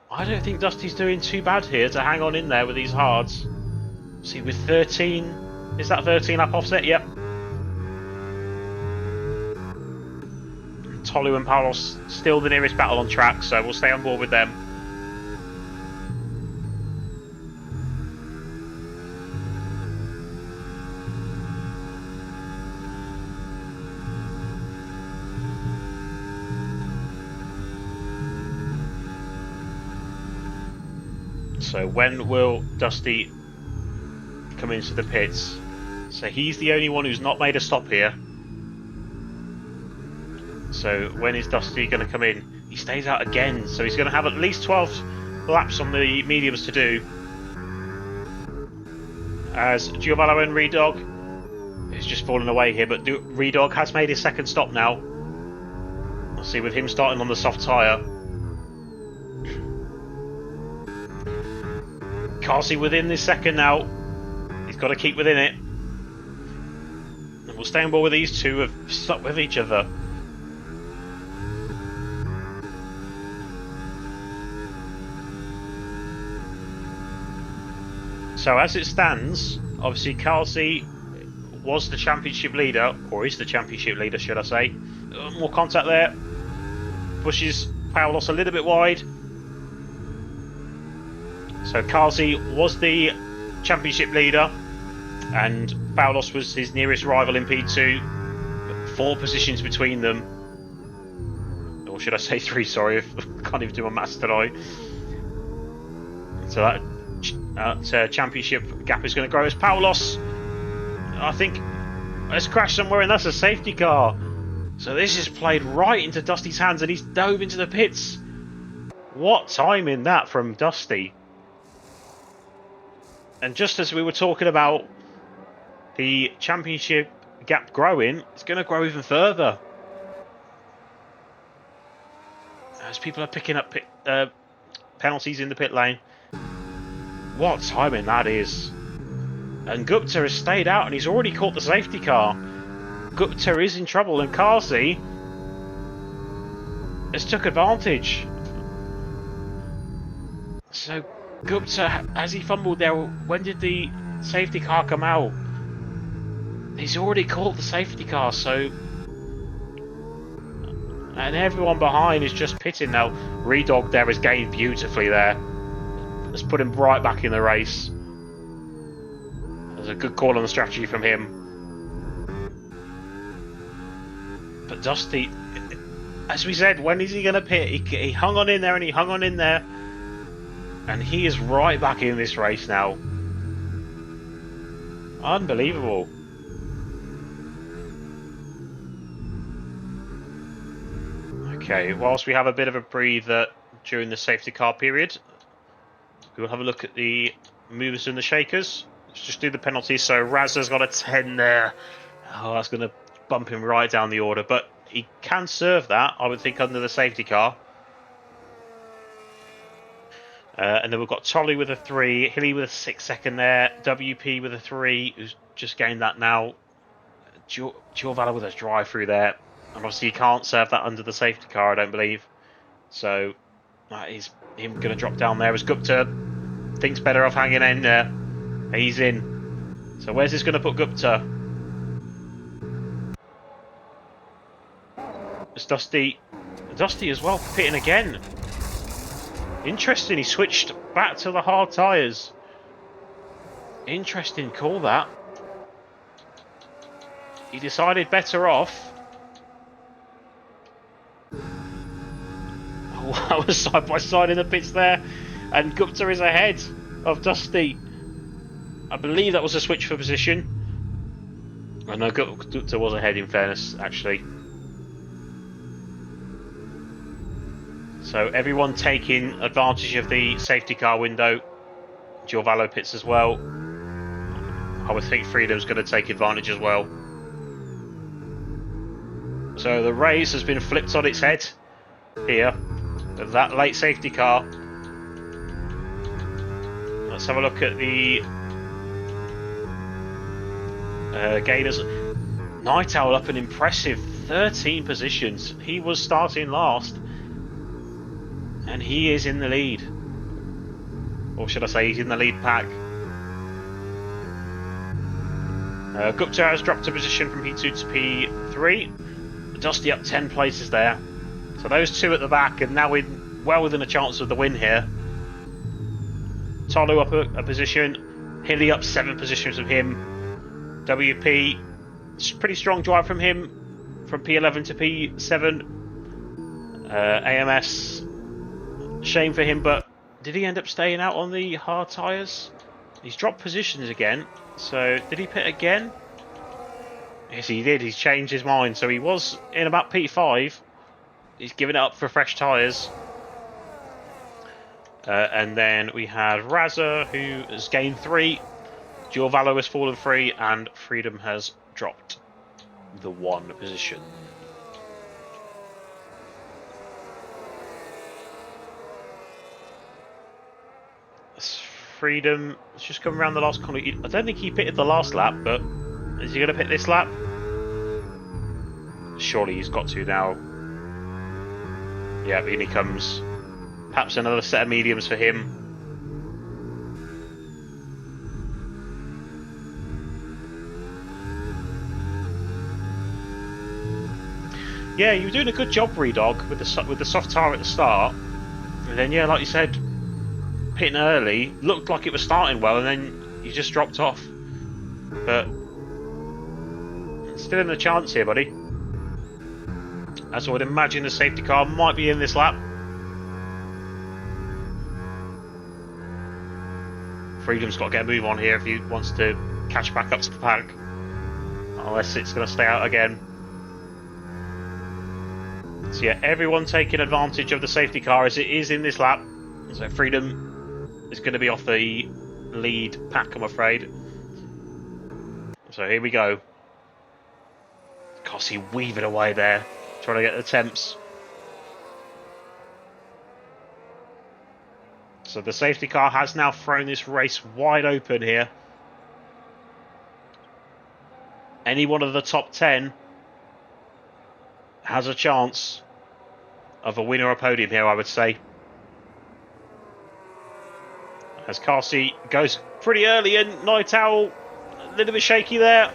I don't think Dusty's doing too bad here to hang on in there with these hards. See, with 13, is that 13 lap offset? Yep. Tolu and Paulos still the nearest battle on track, so we'll stay on board with them. So when will Dusty come into the pits? So he's the only one who's not made a stop here. So when is Dusty going to come in? He stays out again, so he's going to have at least 12 laps on the mediums to do. As Giovanni and Redog is just falling away here, but Redog has made his second stop now. I'll see with him starting on the soft tyre. Carsey within this second now. He's got to keep within it. And we'll stay on board with these two have stuck with each other. So as it stands, obviously Carsey was the championship leader, or is the championship leader should I say. More contact there. Pushes Paulos a little bit wide. So Carsey was the championship leader and Paulos was his nearest rival in P2. 4 positions between them. Or should I say 3, sorry, I can't even do my maths tonight. So that championship gap is going to grow as Paulos, I think, has crashed somewhere, and that's a safety car. So this is played right into Dusty's hands and he's dove into the pits. What timing that from Dusty. And just as we were talking about the championship gap growing, it's going to grow even further. As people are picking up penalties in the pit lane. What timing that is. And Gupta has stayed out and he's already caught the safety car. Gupta is in trouble and Carsey has took advantage. So Gupta, has he fumbled there? When did the safety car come out? He's already caught the safety car, so... And everyone behind is just pitting now. Redog there is gained beautifully there. Let's put him right back in the race. There's a good call on the strategy from him. But Dusty, as we said, when is he going to pit? He hung on in there and he hung on in there. And he is right back in this race now. Unbelievable. Okay, whilst we have a bit of a breather during the safety car period, we'll have a look at the movers and the shakers. Let's just do the penalties. So Razza's got a 10 there. Oh, that's going to bump him right down the order, but he can serve that, I would think, under the safety car. And then we've got Tolly with a 3, Hilly with a 6-second there, WP with a 3, who's just gained that now. Giovanna with a drive through there. And obviously you can't serve that under the safety car, I don't believe. So that is him going to drop down there as Gupta thinks better of hanging in there. He's in. So where's this going to put Gupta? It's Dusty as well, pitting again. Interesting, he switched back to the hard tyres. Interesting call that. He decided better off. Oh, I was side by side in the pits there. And Gupta is ahead of Dusty. I believe that was a switch for position. I know Gupta was ahead in fairness, actually. So everyone taking advantage of the safety car window. Giovanni pits as well. I would think Freedom's going to take advantage as well. So the race has been flipped on its head here with that late safety car. Let's have a look at the gainers. Night Owl up an impressive 13 positions. He was starting last. And he is in the lead. Or should I say he's in the lead pack. Gupta has dropped a position from P2 to P3. Dusty up 10 places there. So those two at the back are now well within a chance of the win here. Tolu up a position. Hilly up 7 positions of him. WP, pretty strong drive from him. From P11 to P7. AMS, shame for him, but did he end up staying out on the hard tyres? He's dropped positions again. So did he pit again? Yes, he did. He's changed his mind. So he was in about P5. He's given it up for fresh tyres. And then we had Razza, who has gained 3. Giovanni has fallen 3. And Freedom has dropped the 1 position. Freedom, let's just come around the last corner. I don't think he pitted the last lap, but is he going to pit this lap? Surely he's got to now. Yeah, in he comes. Perhaps another set of mediums for him. Yeah, you were doing a good job, Redog, with the soft tyre at the start. And then, yeah, like you said, pitting early, looked like it was starting well, and then you just dropped off. But still in the chance here, buddy. As I would imagine the safety car might be in this lap. Freedom's got to get a move on here if he wants to catch back up to the pack. Unless it's going to stay out again. So yeah, everyone taking advantage of the safety car as it is in this lap. So Freedom is going to be off the lead pack, I'm afraid. So here we go. Cossie weaving away there, trying to get the temps. So the safety car has now thrown this race wide open here. Any one of the top 10 has a chance of a win or a podium here, I would say. As Carsey goes pretty early in, Night Owl a little bit shaky there.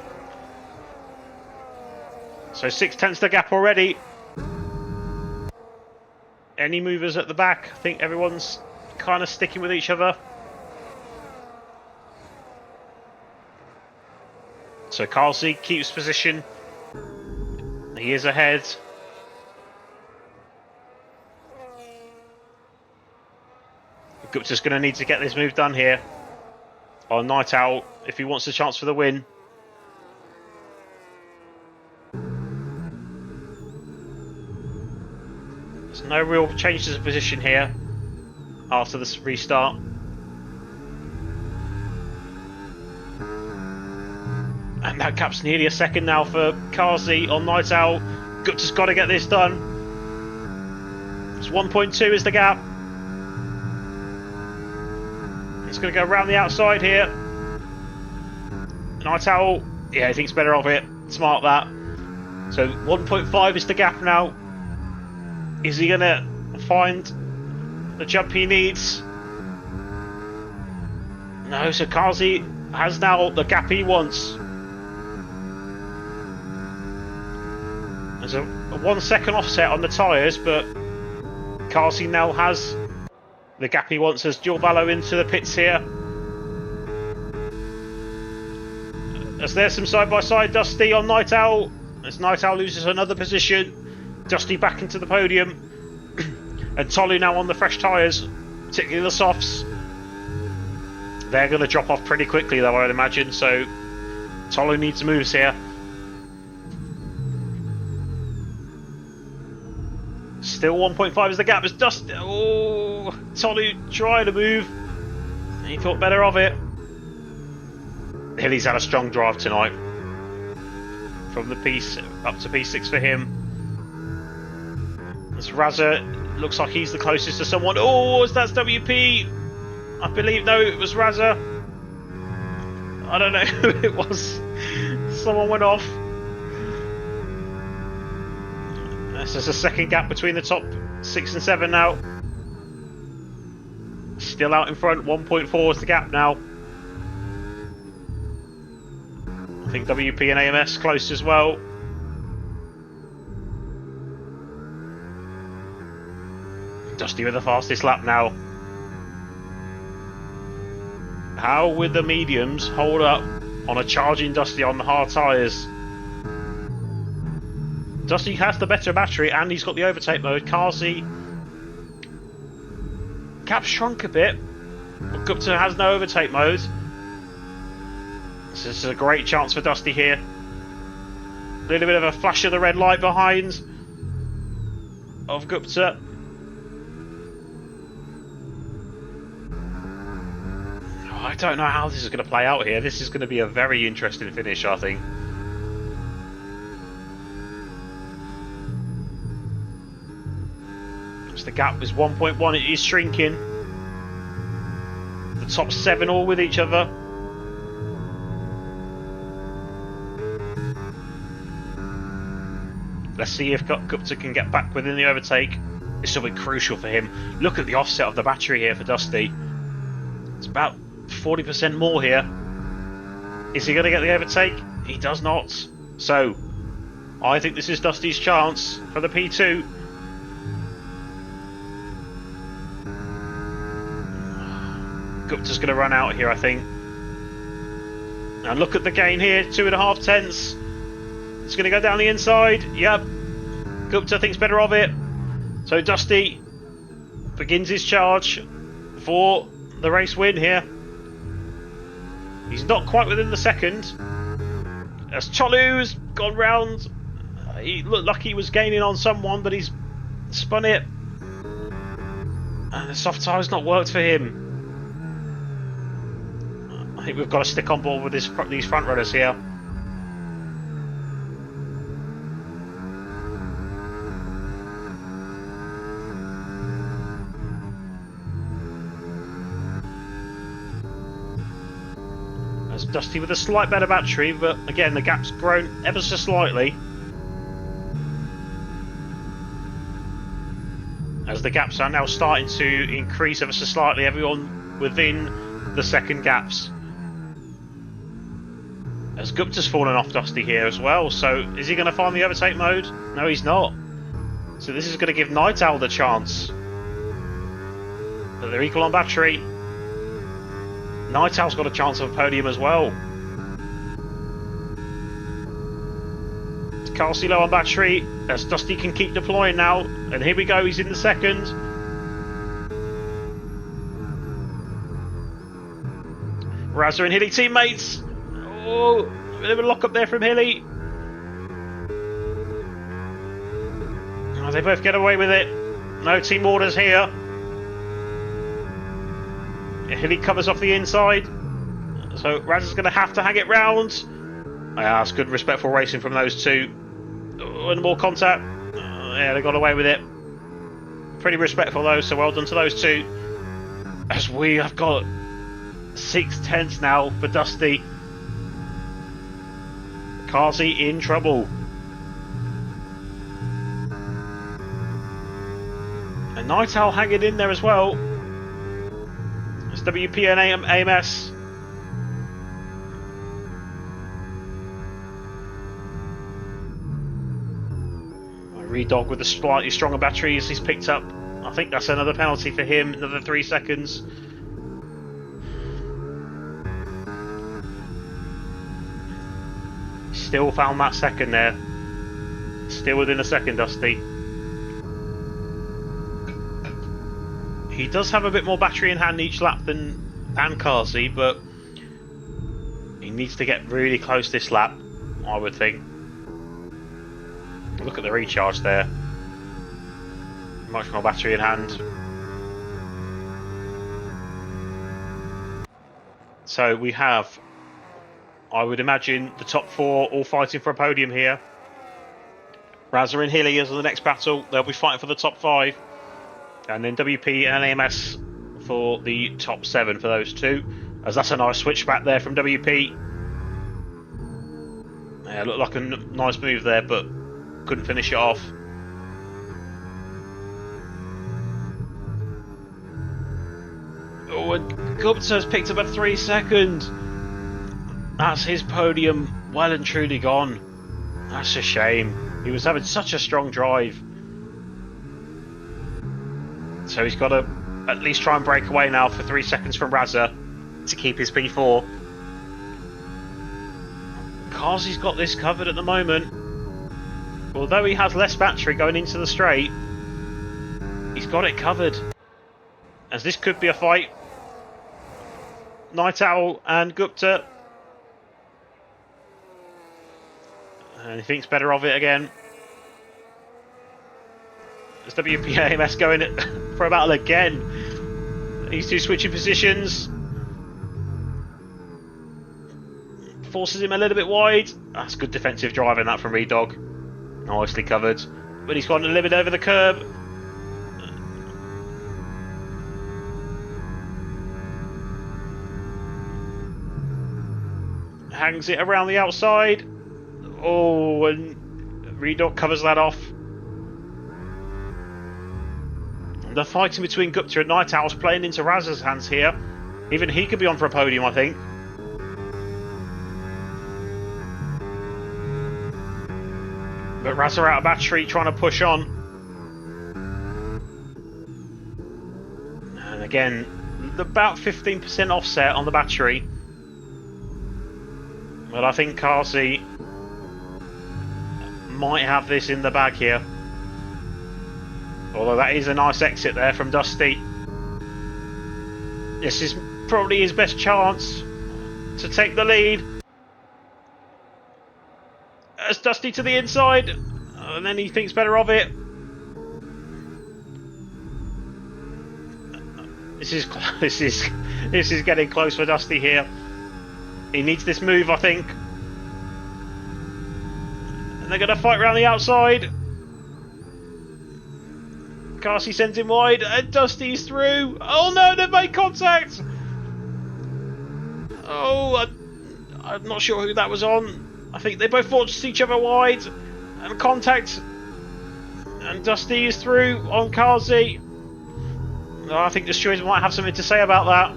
So 6/10 the gap already. Any movers at the back? I think everyone's kind of sticking with each other. So Carlsey keeps position. He is ahead. Gupta's going to need to get this move done here on Night Owl if he wants a chance for the win. There's no real changes of position here after this restart. And that gap's nearly a second now for Kazi on Night Owl. Gupta's got to get this done. It's 1.2 is the gap. It's going to go around the outside here. Night Owl, yeah, he thinks better of it. Smart that. So 1.5 is the gap now. Is he going to find the jump he needs? No, so Kazi has now the gap he wants. There's a 1 second offset on the tyres, but Kazi now has the gap he wants as Giorvallo into the pits here. As there's some side-by-side Dusty on Night Owl. As Night Owl loses another position. Dusty back into the podium. And Tolu now on the fresh tyres, particularly the softs. They're going to drop off pretty quickly though, I'd imagine, so Tolu needs moves here. Still 1.5 is the gap as Dusty. Oh, Tolu trying to move. He thought better of it. Hilly's had a strong drive tonight. From the piece up to P6 for him. As Razza looks like he's the closest to someone. Oh, that's WP. I believe, no, it was Razza. I don't know who it was. Someone went off. There's a second gap between the top 6 and 7 now. Still out in front, 1.4 is the gap now. I think WP and AMS close as well. Dusty with the fastest lap now. How will the mediums hold up on a charging Dusty on the hard tyres? Dusty has the better battery and he's got the overtake mode. Kazi, gap shrunk a bit, but Gupta has no overtake mode. This is a great chance for Dusty here. A little bit of a flash of the red light behind of Gupta. I don't know how this is going to play out here. This is going to be a very interesting finish, I think. The gap is 1.1, it is shrinking. The top 7 all with each other. Let's see if Gupta can get back within the overtake. This will be crucial for him. Look at the offset of the battery here for Dusty. It's about 40% more here. Is he going to get the overtake? He does not. So, I think this is Dusty's chance for the P2. Gupta's going to run out here, I think. And look at the gain here, 2.5 tenths. It's going to go down the inside. Yep. Gupta thinks better of it. So Dusty begins his charge for the race win here. He's not quite within the second. As Tolu's gone round. He looked like he was gaining on someone, but he's spun it. And the soft tyre's not worked for him. I think we've got to stick on board with these front runners here. As Dusty with a slight better battery, but again the gap's grown ever so slightly. As the gaps are now starting to increase ever so slightly, everyone within the second gaps. As Gupta's fallen off Dusty here as well, so is he going to find the overtake mode? No, he's not. So this is going to give Night Owl the chance. But they're equal on battery. Night Owl's got a chance of a podium as well. Carsey low on battery, as Dusty can keep deploying now. And here we go, he's in the second. Razza and Hilly teammates. Oh, a bit of a lock up there from Hilly. Oh, they both get away with it. No team orders here. Hilly covers off the inside. So Razza's going to have to hang it round. Yeah, that's good, respectful racing from those two. Oh, and more contact. Yeah, they got away with it. Pretty respectful though, so well done to those two. As we have got 6 tenths now for Dusty. Carsey in trouble. And Night Owl hanging in there as well. It's WP and AMS. Redog with the slightly stronger batteries he's picked up. I think that's another penalty for him, another 3 seconds. Still found that second there. Still within a second, Dusty. He does have a bit more battery in hand each lap than Carsey, but he needs to get really close this lap, I would think. Look at the recharge there. Much more battery in hand. So we have, I would imagine, the top 4 all fighting for a podium here. Razza and Hilly is the next battle. They'll be fighting for the top 5. And then WP and AMS for the top 7 for those two. As that's a nice switch back there from WP. Yeah, looked like a nice move there, but couldn't finish it off. Oh, and Gupta's picked up a 3 second. That's his podium well and truly gone. That's a shame. He was having such a strong drive. So he's got to at least try and break away now for 3 seconds from Razza to keep his P4. Carsey's got this covered at the moment. Although he has less battery going into the straight, he's got it covered. As this could be a fight. Night Owl and Gupta. And he thinks better of it again. There's WPAMS going for a battle again. These two switching positions. Forces him a little bit wide. That's good defensive driving that from Redog. Nicely covered. But he's gone a little bit over the curb. Hangs it around the outside. Oh, and Redog covers that off. The fighting between Gupta and Night Owl's playing into Razza's hands here. Even he could be on for a podium, I think. But Razza out of battery, trying to push on. And again, about 15% offset on the battery. But I think Carsey might have this in the bag here. Although that is a nice exit there from Dusty. This is probably his best chance to take the lead. As Dusty to the inside, and then he thinks better of it. This is getting close for Dusty here. He needs this move, I think. And they're going to fight around the outside. Carsey sends him wide, and Dusty's through. Oh no, they've made contact. Oh, I'm not sure who that was on. I think they both forced each other wide and contact, and Dusty is through on Carsey. Oh, I think the stewards might have something to say about that.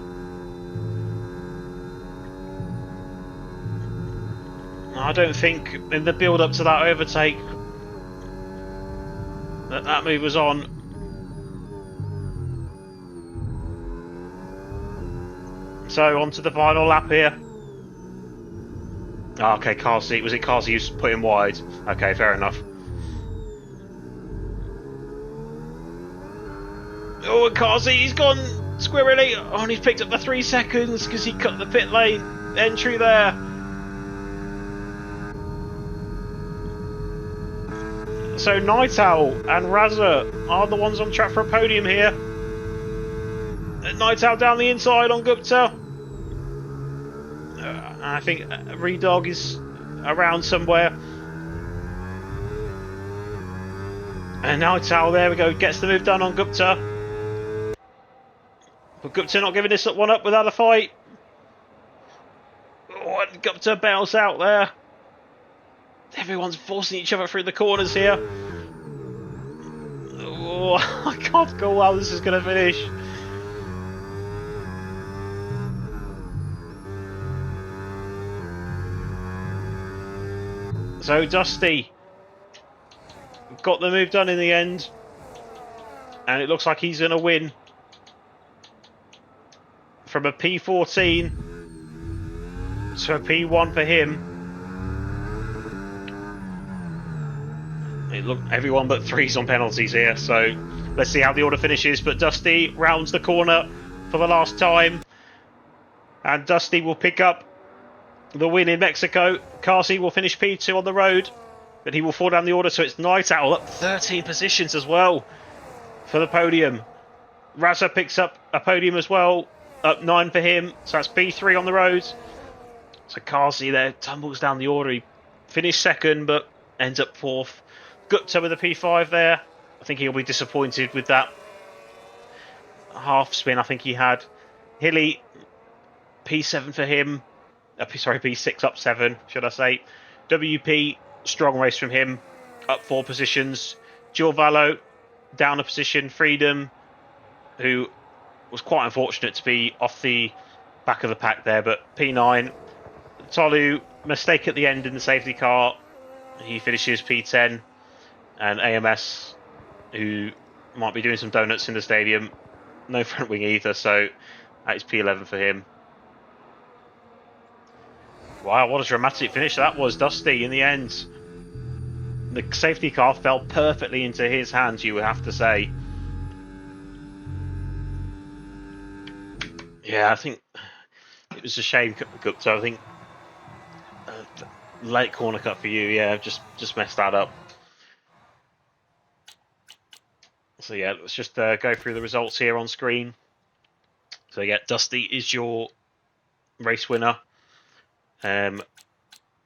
I don't think in the build up to that overtake that move was on. So on to the final lap here. Oh, okay, Carsey. Was it Carsey who's put him wide? Okay, fair enough. Oh, Carsey, he's gone squirrely. Oh, and he's picked up the 3 seconds because he cut the pit lane entry there. So Night Owl and Razza are the ones on track for a podium here. Night Owl down the inside on Gupta. I think Redog is around somewhere. And Night Owl, there we go, gets the move done on Gupta. But Gupta not giving this one up without a fight. Oh, and Gupta bails out there. Everyone's forcing each other through the corners here. Oh, I can't go how this is going to finish. So Dusty got the move done in the end. And it looks like he's going to win. From a P14 to a P1 for him. Look, everyone but 3's on penalties here, so let's see how the order finishes. But Dusty rounds the corner for the last time, and Dusty will pick up the win in Mexico. Carsey will finish P2 on the road, but he will fall down the order, so it's Night Owl up 13 positions as well for the podium. Razza picks up a podium as well, up 9 for him, so that's P3 on the road. So Carsey there tumbles down the order. He finished second, but ends up 4th. Gupta with a P5 there. I think he'll be disappointed with that half spin I think he had. Hilly, P7 for him. Sorry, P6 up 7, should I say. WP, strong race from him. Up 4 positions. Giovanni, down a position. Freedom, who was quite unfortunate to be off the back of the pack there, but P9. Tolu, mistake at the end in the safety car. He finishes P10. And AMS, who might be doing some donuts in the stadium, no front wing either, so that is P11 for him. Wow, what a dramatic finish that was, Dusty, in the end. The safety car fell perfectly into his hands, you would have to say. Yeah, I think it was a shame, Gupta. I think late corner cut for you, yeah, just messed that up. So yeah, let's just go through the results here on screen. So yeah, Dusty is your race winner. And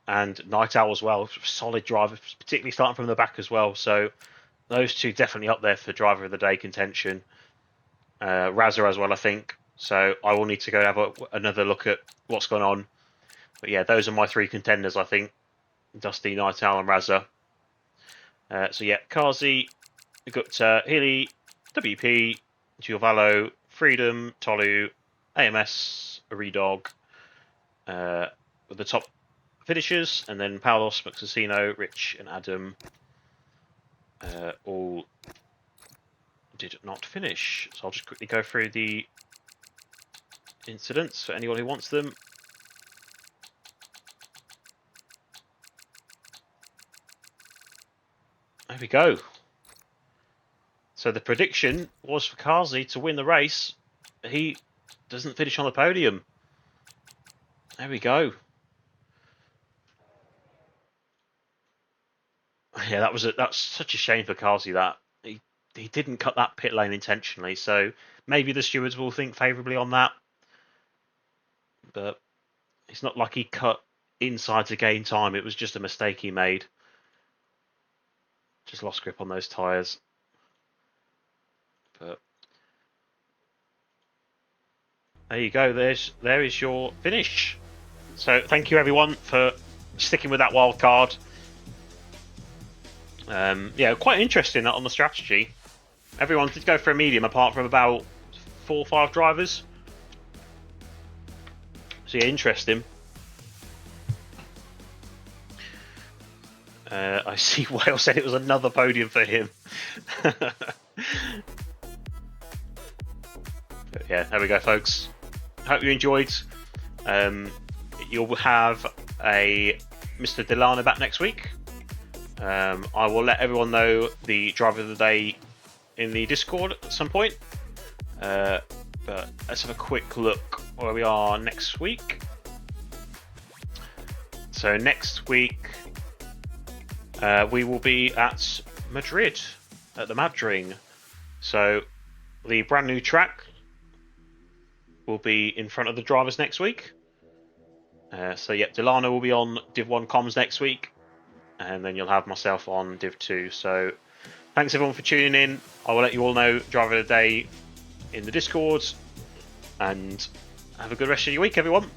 Night Owl as well. Solid driver, particularly starting from the back as well. So those two definitely up there for driver of the day contention. Razza as well, I think. So I will need to go have another look at what's gone on. But yeah, those are my 3 contenders, I think. Dusty, Night Owl and Razza. So yeah, Kazi, Gupta, Healy, WP, Giovanni, Freedom, Tolu, AMS, Redog, with the top finishers, and then Paulos, Maxasino, Rich, and Adam all did not finish. So I'll just quickly go through the incidents for anyone who wants them. There we go. So the prediction was for Kazi to win the race. He doesn't finish on the podium. There we go. Yeah, that's such a shame for Kazi that he didn't cut that pit lane intentionally. So maybe the stewards will think favourably on that. But it's not like he cut inside to gain time. It was just a mistake he made. Just lost grip on those tyres. But there you go. There is your finish. So thank you everyone for sticking with that wild card. Yeah, quite interesting on the strategy. Everyone did go for a medium, apart from about 4 or 5 drivers. So yeah, interesting. I see Wales said it was another podium for him. But yeah, there we go, folks. hope you enjoyed. You'll have a Mr. Delano back next week. I will let everyone know the driver of the day in the Discord at some point. But let's have a quick look where we are next week. So next week we will be at Madrid at the Madring. So the brand new track will be in front of the drivers next week. So yeah, Delano will be on Div 1 comms next week, and then you'll have myself on Div 2. So thanks everyone for tuning in. I will let you all know driver of the day in the Discord, and have a good rest of your week, everyone.